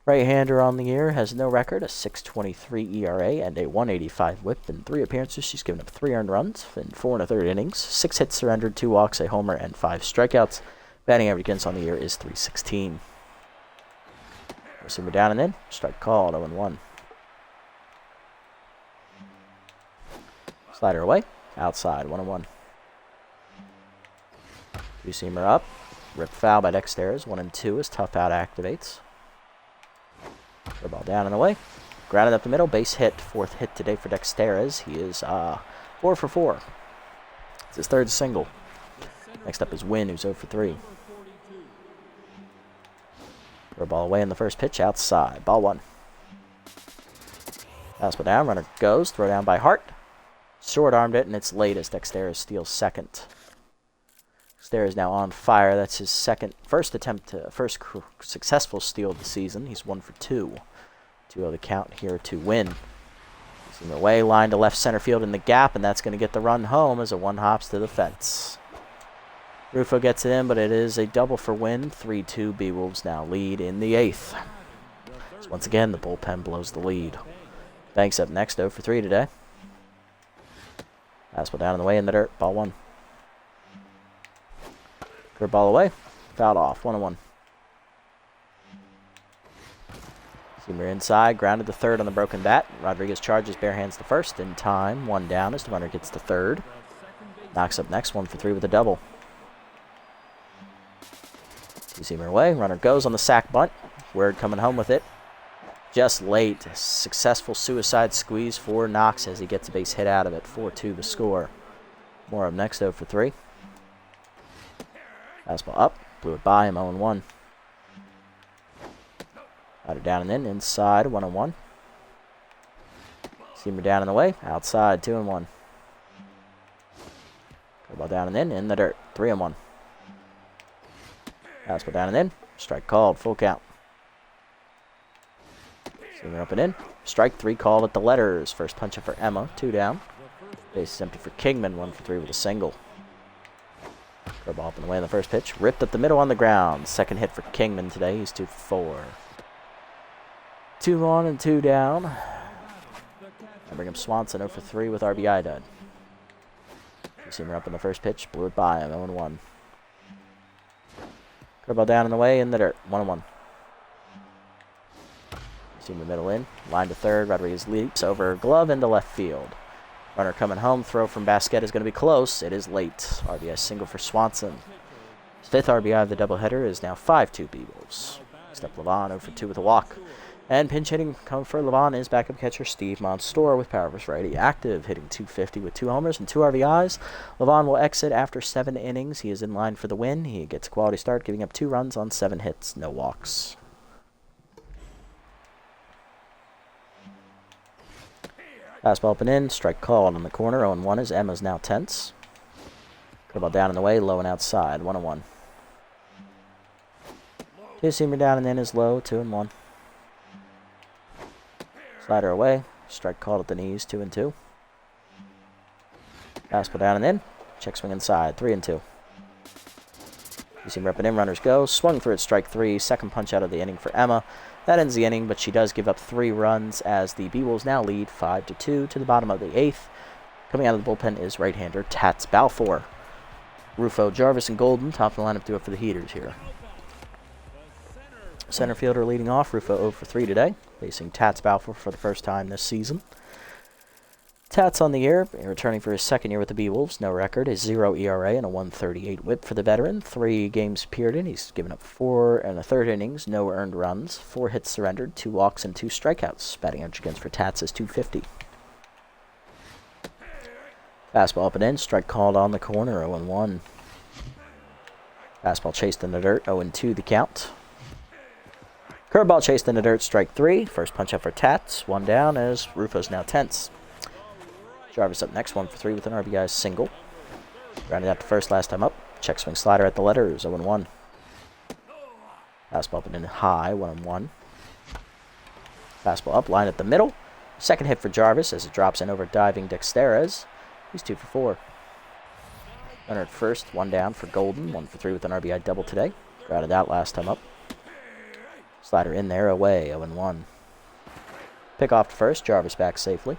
Right-hander on the year, has no record, a 6.23 ERA and a 185 whip. In 3 appearances, she's given up 3 earned runs in 4 1/3 innings, 6 hits surrendered, 2 walks, a homer, and 5 strikeouts. Batting average against on the year is .316. We're down and in. Strike called, 0-1. Slider away, outside, 1-1. Two-seamer up, ripped foul by Dexter's, 1-2 as tough out activates. Throw ball down and away. Grounded up the middle. Base hit. 4th hit today for Dexterez. He is 4 for 4. It's his 3rd single. Next up is Wynn, who's 0 for 3. Throw ball away in the first pitch. Outside. Ball 1. Fastball down. Runner goes. Throw down by Hart. Short-armed it, and it's late as Dexterez steals 2nd. Dexterez now on fire. That's his first successful steal of the season. He's 1 for 2. 2-0 the count here to Win. He's in the way, line to left center field in the gap, and that's going to get the run home as a 1 hops to the fence. Rufo gets it in, but it is a double for Win. 3-2. B-Wolves now lead in the 8th. So once again, the bullpen blows the lead. Banks up next, 0 for 3 today. Fastball down in the way in the dirt. Ball 1. Curve ball away. Fouled off. 1-1. Seamer inside. Grounded to 3rd on the broken bat. Rodriguez charges, bare hands to 1st in time. 1 down as the runner gets to 3rd. Knocks up next, 1 for 3 with a double. Seamer away. Runner goes on the sac bunt. Word coming home with it. Just late. Successful suicide squeeze for Knox as he gets a base hit out of it. 4-2 the score. More up next, 0 for 3. Fastball up, blew it by him, 0-1. Outer down and in, inside, 1-1. Seamer down in the way, outside, 2-1. Ball down and in the dirt, 3-1. Fastball down and in, strike called, full count. Seamer up and in, strike 3 called at the letters. First punch up for Emma, 2 down. Base is empty for Kingman, 1 for 3 with a single. Throw ball up and away in the first pitch. Ripped up the middle on the ground. 2nd hit for Kingman today. He's 2 for 4. 2 on and 2 down. I bring up Swanson 0 for 3 with RBI done. Seamer up in the first pitch. Blew it by him. 0-1. Throw ball down in the way in the dirt. 1-1. Seamer middle in. Line to 3rd. Rodriguez leaps over glove into left field. Runner coming home. Throw from Basquet is going to be close. It is late. RBI single for Swanson. His 5th RBI of the doubleheader is now 5-2 B-Wolves. Next up, Levon 0 for 2 with a walk. And pinch hitting coming for Levon is backup catcher Steve Monstour with power versus righty active, hitting .250 with 2 homers and 2 RBIs. Levon will exit after 7 innings. He is in line for the win. He gets a quality start, giving up 2 runs on 7 hits, no walks. Fastball up and in, strike called on the corner, 0-1 as Emma's now tense. Curveball down in the way, low and outside, 1-1. Two-seamer down and in is low, 2-1. Slider away, strike called at the knees, 2-2. Fastball down and in, check swing inside, 3-2. Two-seamer up and in, runners go, swung through it, strike 3, 2nd punch out of the inning for Emma. That ends the inning, but she does give up 3 runs as the B-Wolves now lead 5-2 to the bottom of the 8th. Coming out of the bullpen is right-hander Tats Balfour. Rufo, Jarvis, and Golden, top of the lineup, do it for the Heaters here. Center fielder leading off, Rufo 0 for 3 today, facing Tats Balfour for the first time this season. Tats on the air, returning for his second year with the B-Wolves. No record, a 0 ERA and a 138 whip for the veteran. 3 games appeared in. He's given up 4 and a third innings, no earned runs, 4 hits surrendered, 2 walks, and 2 strikeouts. Batting average against for Tats is .250. Fastball up and in, strike called on the corner, 0-1. Fastball chased in the dirt, 0-2 the count. Curveball chased in the dirt, strike 3. First punch up for Tats, 1 down as Rufo's now tense. Jarvis up next, 1 for 3 with an RBI single. Grounded out to first last time up. Check swing slider at the letters, 0-1. Fastball up and in high, 1-1. Fastball up, line at the middle. Second hit for Jarvis as it drops in over diving Dexterez. He's 2 for 4. Runner at first, 1 down for Golden, 1 for 3 with an RBI double today. Grounded out last time up. Slider in there, away, 0-1. Pick off to first, Jarvis back safely.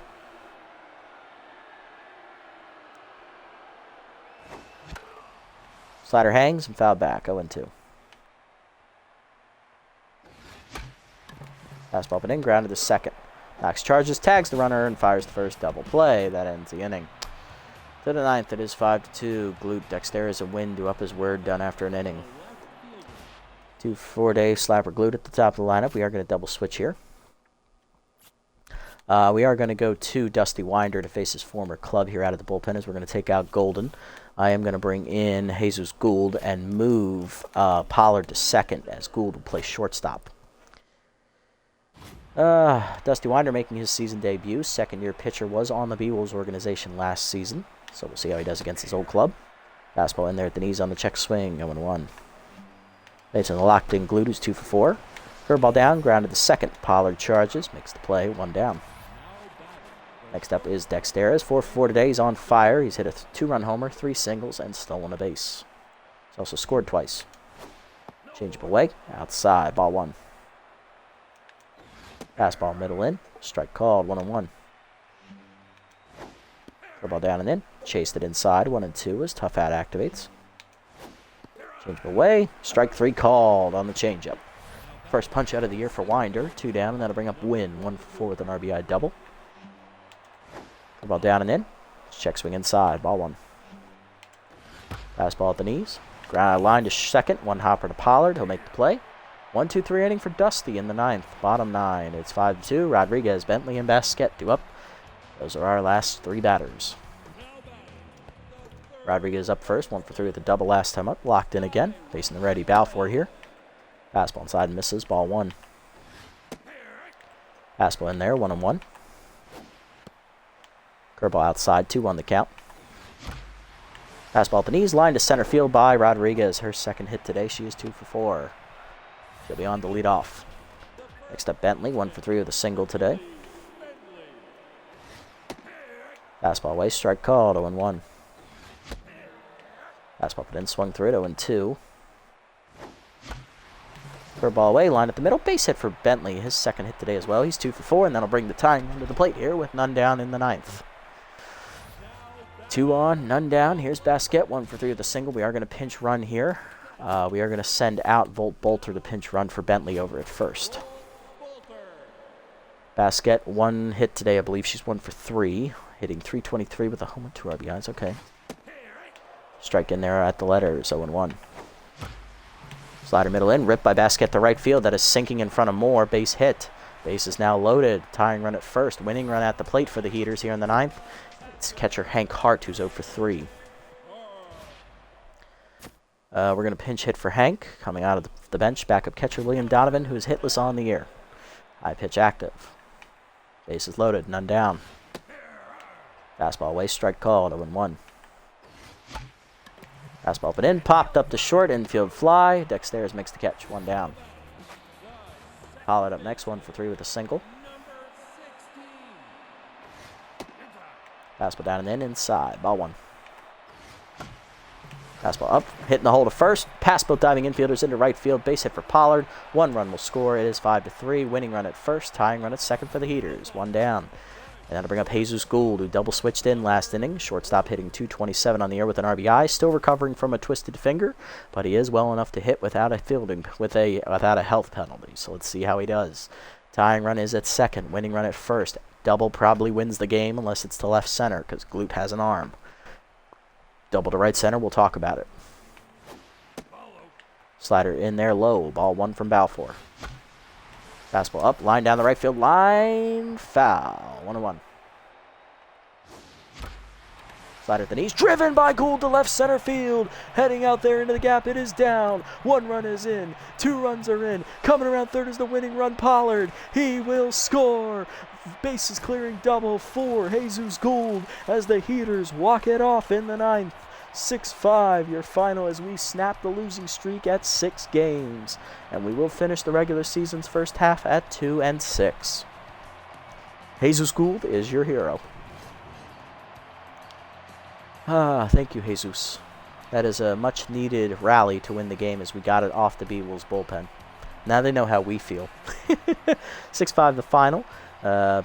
Slider hangs and fouled back, 0-2. Fastball up and in, grounded to second. Knox charges, tags the runner, and fires the first double play. That ends the inning. To the ninth, it is 5-2. Glute Dexter is a win, due up his word, done after an inning. 2 for Dave, Slapper Glute at the top of the lineup. We are going to double switch here. We are going to go to Dusty Winder to face his former club here out of the bullpen as we're going to take out Golden. I am going to bring in Jesus Gould and move Pollard to second as Gould will play shortstop. Dusty Winder making his season debut. Second-year pitcher, was on the B-Wolves organization last season, so we'll see how he does against his old club. Fastball in there at the knees on the check swing, 0-1. Bates on the locked-in Glute, who's 2 for 4. Curveball down, grounded to second. Pollard charges, makes the play, 1 down. Next up is Dexterez, 4 for 4 today. He's on fire. He's hit a 2-run homer, 3 singles, and stolen a base. He's also scored twice. Changeable away, outside, ball 1. Fastball middle in, strike called, 1-1. Curveball down and in, chased it inside, 1-2 as Tough Hat activates. Changeable away, strike 3 called on the changeup. First punch out of the year for Winder, 2 down, and that'll bring up Win, 1 for 4 with an RBI double. Curveball down and in. Check swing inside. Ball 1. Fastball at the knees. Ground line to second. 1 hopper to Pollard. He'll make the play. 1-2-3 inning for Dusty in the 9th. Bottom 9. It's 5-2. Rodriguez, Bentley, and Basquet due up. Those are our last 3 batters. Rodriguez up first. 1 for 3 with a double last time up. Locked in again. Facing the ready Balfour here. Fastball inside misses. Ball 1. Fastball in there. 1-1. Curveball outside, 2 on the count. Fastball at the knees, line to center field by Rodriguez. Her second hit today. She is 2 for 4. She'll be on to lead off. Next up, Bentley, 1 for 3 with a single today. Fastball away, strike called, 0-1. Fastball put in, swung through it, 0-2. Curveball away, line at the middle. Base hit for Bentley, his second hit today as well. He's 2 for 4, and that'll bring the tying run to the plate here with none down in the 9th. 2 on, none down. Here's Basquet, 1 for 3 with a single. We are going to pinch run here. We are going to send out Volt Bolter to pinch run for Bentley over at first. Basquet, 1 hit today. I believe she's 1 for 3. Hitting .323 with a home and 2 RBIs. Okay. Strike in there at the letters, 0-1. Slider middle in, ripped by Basquet to right field. That is sinking in front of Moore. Base hit. Base is now loaded. Tying run at first. Winning run at the plate for the Heaters here in the 9th. It's catcher Hank Hart, who's 0 for 3. We're going to pinch hit for Hank. Coming out of the bench, backup catcher William Donovan, who is hitless on the year. High pitch active. Base is loaded, none down. Fastball away, strike called, 0-1. Fastball put in, popped up to short, infield fly. Dexterez makes the catch, 1 down. Pollard up next, 1 for 3 with a single. Fastball down and in, inside, ball 1. Fastball up, hitting the hole to first. Pass both diving infielders into right field. Base hit for Pollard. 1 run will score. It is 5-3. Winning run at first. Tying run at second for the Heaters. 1 down. And that'll bring up Jesus Gould, who double switched in last inning. Shortstop hitting .227 on the year with an RBI. Still recovering from a twisted finger, but he is well enough to hit without a health penalty. So let's see how he does. Tying run is at second. Winning run at first. Double probably wins the game unless it's to left center because Glute has an arm. Double to right center. We'll talk about it. Slider in there low. Ball one from Balfour. Fastball up, line down the right field line, foul. 1-1. Slider at the knees, driven by Gould to left center field. Heading out there into the gap, it is down. 1 run is in, 2 runs are in. Coming around third is the winning run, Pollard. He will score. Bases clearing double for Jesus Gould as the Heaters walk it off in the 9th. 6-5, your final as we snap the losing streak at 6 games. And we will finish the regular season's first half at 2-6. Jesus Gould is your hero. Thank you, Jesus. That is a much-needed rally to win the game as we got it off the B-Wolves bullpen. Now they know how we feel. 6-5 the final.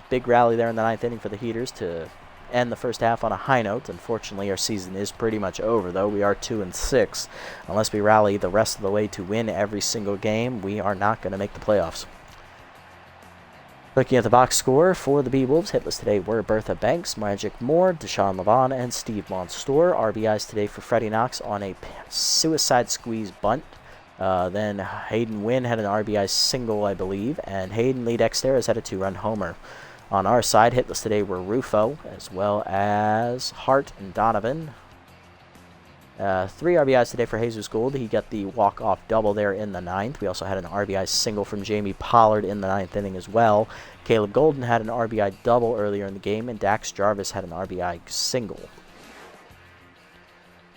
Big rally there in the 9th inning for the Heaters to end the first half on a high note. Unfortunately, our season is pretty much over, though. We are 2-6. Unless we rally the rest of the way to win every single game, we are not going to make the playoffs. Looking at the box score for the B-Wolves, hitless today were Bertha Banks, Magic Moore, Deshaun Levon, and Steve Monstour. RBIs today for Freddie Knox on a suicide squeeze bunt. Then Hayden Wynn had an RBI single, I believe, and Hayden Lee Dexter had a 2-run homer. On our side, hitless today were Rufo, as well as Hart and Donovan. 3 RBIs today for Jesus Gould. He got the walk-off double there in the 9th. We also had an RBI single from Jamie Pollard in the 9th inning as well. Caleb Golden had an RBI double earlier in the game, and Dax Jarvis had an RBI single.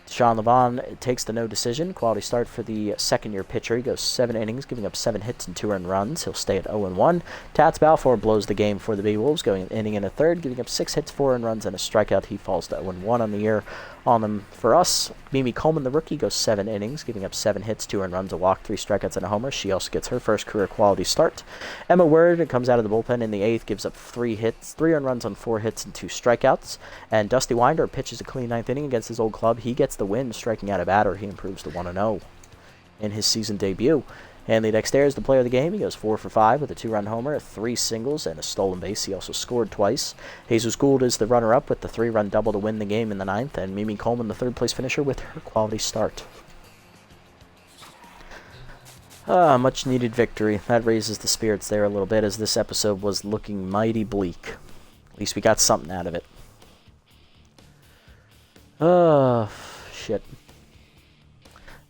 Deshaun Levon takes the no decision. Quality start for the second-year pitcher. He goes 7 innings, giving up 7 hits and 2 earned runs. He'll stay at 0-1. Tats Balfour blows the game for the B-Wolves, going an inning and a third, giving up 6 hits, 4 earned runs, and a strikeout. He falls to 0-1 on the year. On them for us, Mimi Coleman, the rookie, goes 7 innings, giving up 7 hits, 2 earned runs, a walk, 3 strikeouts, and a homer. She also gets her first career quality start. Emma Word comes out of the bullpen in the 8th, gives up 3 hits, 3 earned runs on 4 hits and 2 strikeouts. And Dusty Winder pitches a clean 9th inning against his old club. He gets the win, striking out a batter. He improves to 1-0 in his season debut. Hanley Dexter is the player of the game. He goes 4 for 5 with a 2-run homer, 3 singles, and a stolen base. He also scored twice. Jesus Gould is the runner-up with the 3-run double to win the game in the 9th, and Mimi Coleman, the third-place finisher, with her quality start. Much-needed victory. That raises the spirits there a little bit, as this episode was looking mighty bleak. At least we got something out of it. Shit.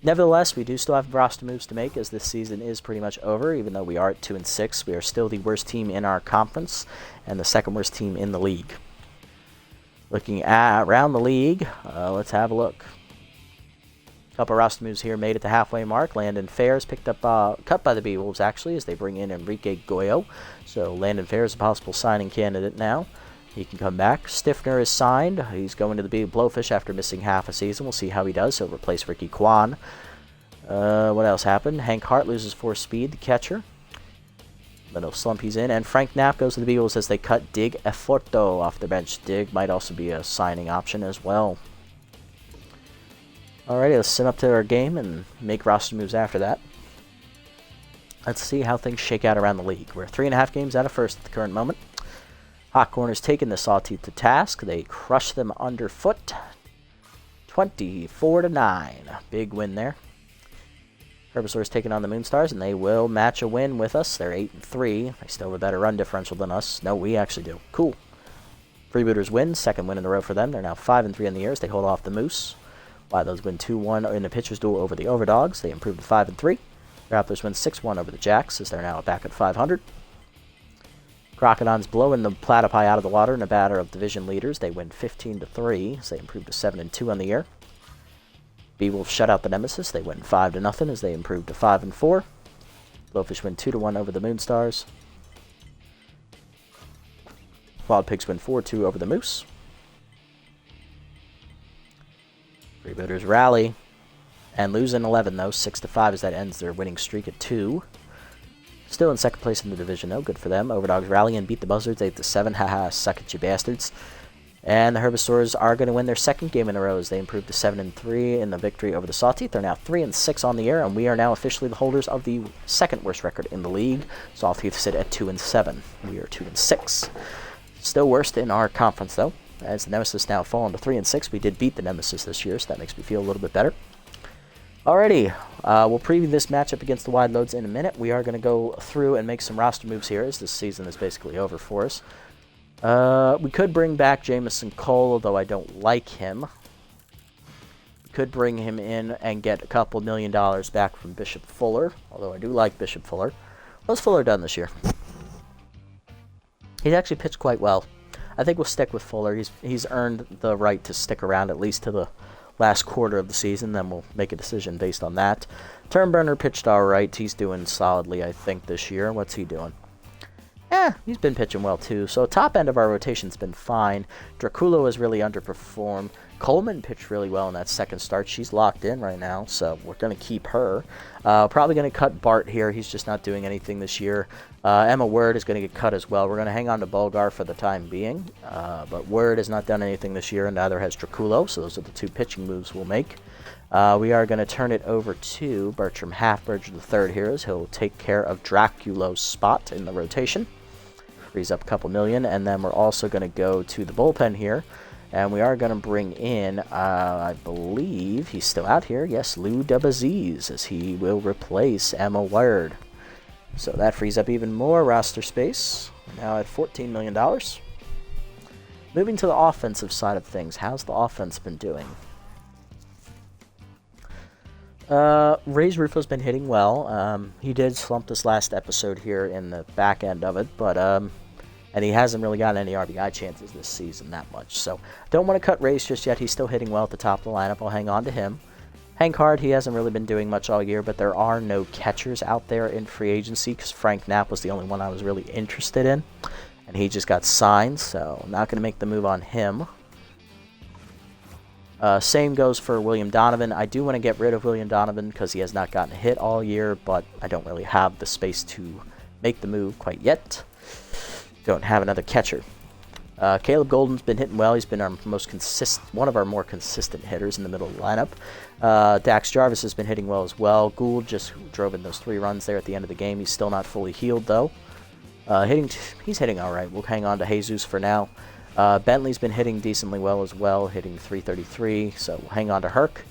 Nevertheless, we do still have roster moves to make, as this season is pretty much over. Even though we are at 2-6, we are still the worst team in our conference and the second worst team in the league. Looking at around the league, let's have a look. A couple roster moves here made at the halfway mark. Landon Fair is picked up, cut by the B-Wolves actually, as they bring in Enrique Goyo. So Landon Fair is a possible signing candidate now. He can come back. Stiffner is signed. He's going to the Blowfish after missing half a season. We'll see how he does. He'll replace Ricky Kwan. What else happened? Hank Hart loses 4 speed, the catcher. Little slump he's in. And Frank Knapp goes to the Beagles as they cut Dig Eforto off the bench. Dig might also be a signing option as well. Alrighty, let's sim up to our game and make roster moves after that. Let's see how things shake out around the league. We're 3.5 games out of first at the current moment. Hot Corner's taken the Sawtooth to task. They crush them underfoot. 24-9. Big win there. Herbisaur's taking on the Moonstars, and they will match a win with us. They're 8-3. They still have a better run differential than us. No, we actually do. Cool. Freebooters win. Second win in a row for them. They're now 5-3 in the year as they hold off the Moose. Wild win 2-1 in the pitcher's duel over the Overdogs. They improved to 5-3. Raptors win 6-1 over the Jacks as they're now back at 500. Crocodons blowing the platypi out of the water in a batter of division leaders. They win 15-3 as they improve to 7-2 on the year. Beowulf shut out the Nemesis. They win 5-0 as they improve to 5-4. Blowfish win 2-1 over the Moonstars. Wild Pigs win 4-2 over the Moose. Freebooters rally and lose in 11 though, 6-5 as that ends their winning streak at 2. Still in second place in the division, though. Good for them. Overdogs rally and beat the Buzzards 8-7. Haha, suck it, you bastards. And the Herbisaurs are going to win their second game in a row as they improved to 7-3 in the victory over the Sawteeth. They're now 3-6 on the year, and we are now officially the holders of the second worst record in the league. Sawteeth sit at 2-7. We are 2-6. Still worst in our conference, though, as the Nemesis now fall into 3-6. We did beat the Nemesis this year, so that makes me feel a little bit better. Alrighty, we'll preview this matchup against the Wide Loads in a minute. We are going to go through and make some roster moves here, as this season is basically over for us. We could bring back Jamison Cole, although I don't like him. We could bring him in and get a couple $1 million back from Bishop Fuller, although I do like Bishop Fuller. What's Fuller done this year? He's actually pitched quite well. I think we'll stick with Fuller. He's earned the right to stick around at least to the last quarter of the season, then we'll make a decision based on that. Turnburner pitched all right. He's doing solidly, I think, this year. What's he doing? He's been pitching well, too. So top end of our rotation's been fine. Draculo has really underperformed. Coleman pitched really well in that second start. She's locked in right now, so we're going to keep her. Probably going to cut Bart here. He's just not doing anything this year. Emma Word is going to get cut as well. We're going to hang on to Bulgar for the time being. But Word has not done anything this year, and neither has Draculo, so those are the two pitching moves we'll make. We are going to turn it over to Bertram Halfbridge III here, as he'll take care of Draculo's spot in the rotation. Frees up a couple million, and then we're also going to go to the bullpen here, and we are going to bring in, I believe he's still out here, yes, Lou Debaziz, as he will replace Emma Word. So that frees up even more roster space, now at $14 million. Moving to the offensive side of things, how's the offense been doing? Ray's Rufo's been hitting well. He did slump this last episode here in the back end of it, but and he hasn't really gotten any RBI chances this season that much. So don't want to cut Ray's just yet. He's still hitting well at the top of the lineup. I'll hang on to him. Hank Hard, he hasn't really been doing much all year, but there are no catchers out there in free agency because Frank Knapp was the only one I was really interested in, and he just got signed, so I'm not going to make the move on him. Same goes for William Donovan. I do want to get rid of William Donovan because he has not gotten a hit all year, but I don't really have the space to make the move quite yet. Don't have another catcher. Caleb Golden's been hitting well. He's been our one of our more consistent hitters in the middle of the lineup. Dax Jarvis has been hitting well as well. Gould just drove in those 3 runs there at the end of the game. He's still not fully healed, though. He's hitting all right. We'll hang on to Jesus for now. Bentley's been hitting decently well as well, hitting 333, so we'll hang on to Herc.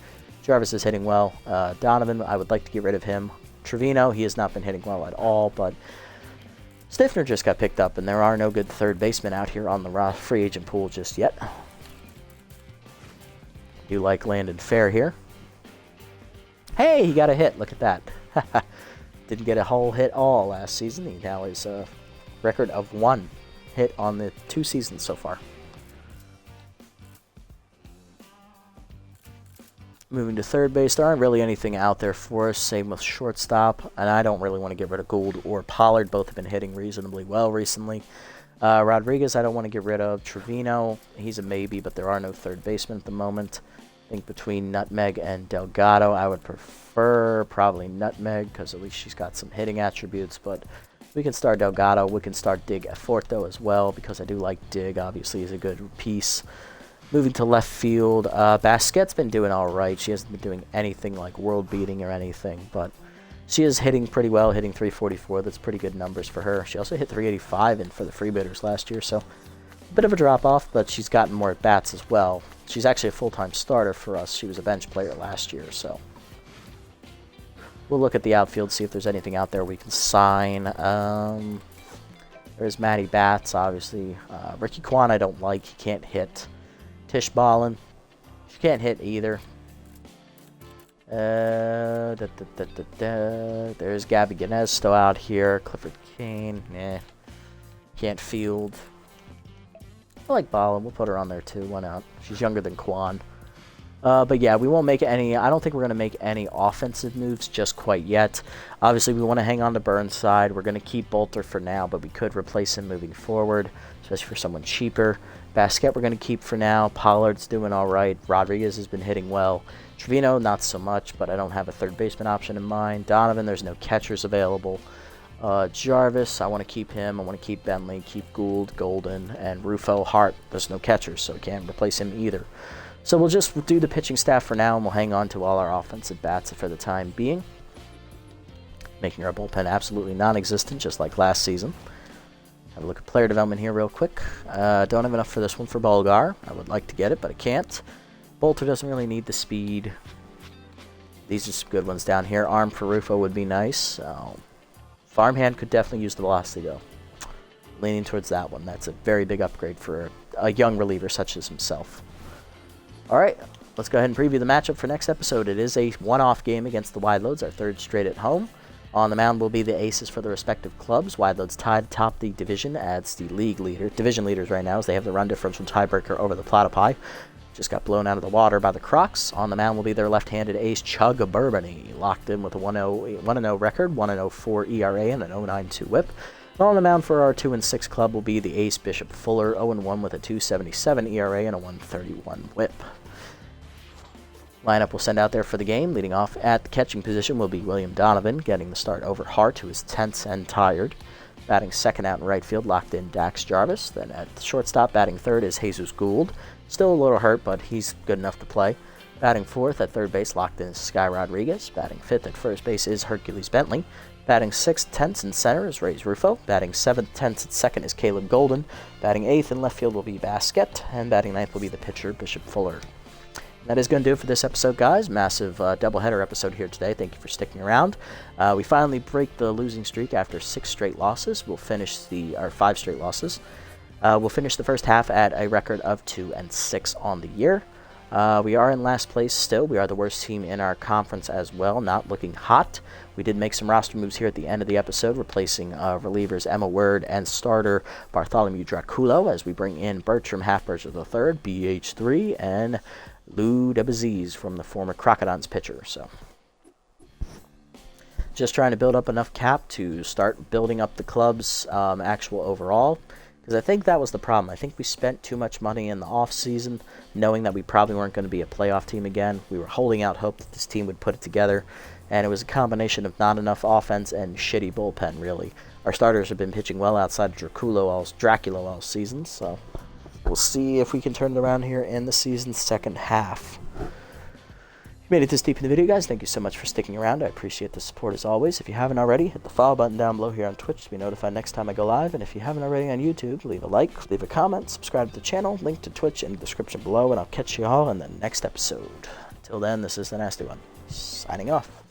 Jarvis is hitting well. Donovan, I would like to get rid of him. Trevino, he has not been hitting well at all, but Stifner just got picked up, and there are no good third basemen out here on the free agent pool just yet. Do like Landon Fair here. Hey, he got a hit. Look at that. Didn't get a whole hit all last season. He now is a record of 1 hit on the 2 seasons so far. Moving to third base, there aren't really anything out there for us. Same with shortstop, and I don't really want to get rid of Gould or Pollard. Both have been hitting reasonably well recently. Rodriguez, I don't want to get rid of. Trevino, he's a maybe, but there are no third basemen at the moment. I think between Nutmeg and Delgado, I would prefer probably Nutmeg because at least she's got some hitting attributes, but we can start Delgado. We can start Dig Forto as well because I do like Dig. Obviously, he's a good piece. Moving to left field, Basquet's been doing all right. She hasn't been doing anything like world-beating or anything, but she is hitting pretty well, hitting 344. That's pretty good numbers for her. She also hit 385 for the freebidders last year, so a bit of a drop-off, but she's gotten more at-bats as well. She's actually a full-time starter for us. She was a bench player last year, so we'll look at the outfield, see if there's anything out there we can sign. There's Matty Batts, obviously. Ricky Kwan I don't like. He can't hit. Tish Ballin, she can't hit either. There's Gabby Ganez still out here. Clifford Kane, can't field. I like Ballin. We'll put her on there too. Why not? She's younger than Kwan. But yeah, we won't make any. I don't think we're going to make any offensive moves just quite yet. Obviously, we want to hang on to Burnside. We're going to keep Bolter for now, but we could replace him moving forward, especially for someone cheaper. Basket we're going to keep for now. Pollard's doing all right. Rodriguez has been hitting well. Trevino, not so much, but I don't have a third baseman option in mind. Donovan, there's no catchers available. Jarvis, I want to keep him. I want to keep Bentley, keep Gould, Golden, and Rufo. Hart, there's no catchers, so we can't replace him either. So we'll just do the pitching staff for now, and we'll hang on to all our offensive bats for the time being, making our bullpen absolutely non-existent, just like last season. Have a look at player development here real quick. Don't have enough for this one for Bulgar. I would like to get it, but I can't. Bolter doesn't really need the speed. These are some good ones down here. Arm for Rufo would be nice. Farmhand could definitely use the velocity, though. Leaning towards that one. That's a very big upgrade for a young reliever such as himself. Alright, let's go ahead and preview the matchup for next episode. It is a one-off game against the Wideloads, our third straight at home. On the mound will be the aces for the respective clubs. Wideloads tied atop the division as the league leader. Division leaders right now as they have the run differential tiebreaker over the Platypi. Just got blown out of the water by the Crocs. On the mound will be their left-handed ace, Chug Bourbony, locked in with a 1-0 record, 1-0-4 ERA, and an 0.92 whip. And on the mound for our 2-6 club will be the ace, Bishop Fuller, 0-1 with a 2.77 ERA and a 1.31 whip. Lineup we'll send out there for the game. Leading off at the catching position will be William Donovan, getting the start over Hart, who is tense and tired. Batting second out in right field, locked in Dax Jarvis. Then at the shortstop, batting third is Jesus Gould. Still a little hurt, but he's good enough to play. Batting fourth at third base, locked in is Sky Rodriguez. Batting fifth at first base is Hercules Bentley. Batting sixth, tenth in center is Reyes Rufo. Batting seventh, tenth at second is Caleb Golden. Batting eighth in left field will be Basket. And batting ninth will be the pitcher, Bishop Fuller. That is going to do it for this episode, guys. Massive doubleheader episode here today. Thank you for sticking around. We finally break the losing streak after 6 straight losses. We'll finish our 5 straight losses. We'll finish the first half at a record of 2-6 on the year. We are in last place still. We are the worst team in our conference as well, not looking hot. We did make some roster moves here at the end of the episode, replacing relievers Emma Word and starter Bartholomew Draculo as we bring in Bertram Halfberger III, BH3, and Lou Debaziz from the former Crocodons pitcher. So, just trying to build up enough cap to start building up the club's actual overall. Because I think that was the problem. I think we spent too much money in the off-season, knowing that we probably weren't going to be a playoff team again. We were holding out hope that this team would put it together, and it was a combination of not enough offense and shitty bullpen, really. Our starters have been pitching well outside of Dracula all season, so we'll see if we can turn it around here in the season's second half. If you made it this deep in the video, guys, thank you so much for sticking around. I appreciate the support as always. If you haven't already, hit the follow button down below here on Twitch to be notified next time I go live. And if you haven't already on YouTube, leave a like, leave a comment, subscribe to the channel, link to Twitch in the description below, and I'll catch you all in the next episode. Until then, this is the Nasty One, signing off.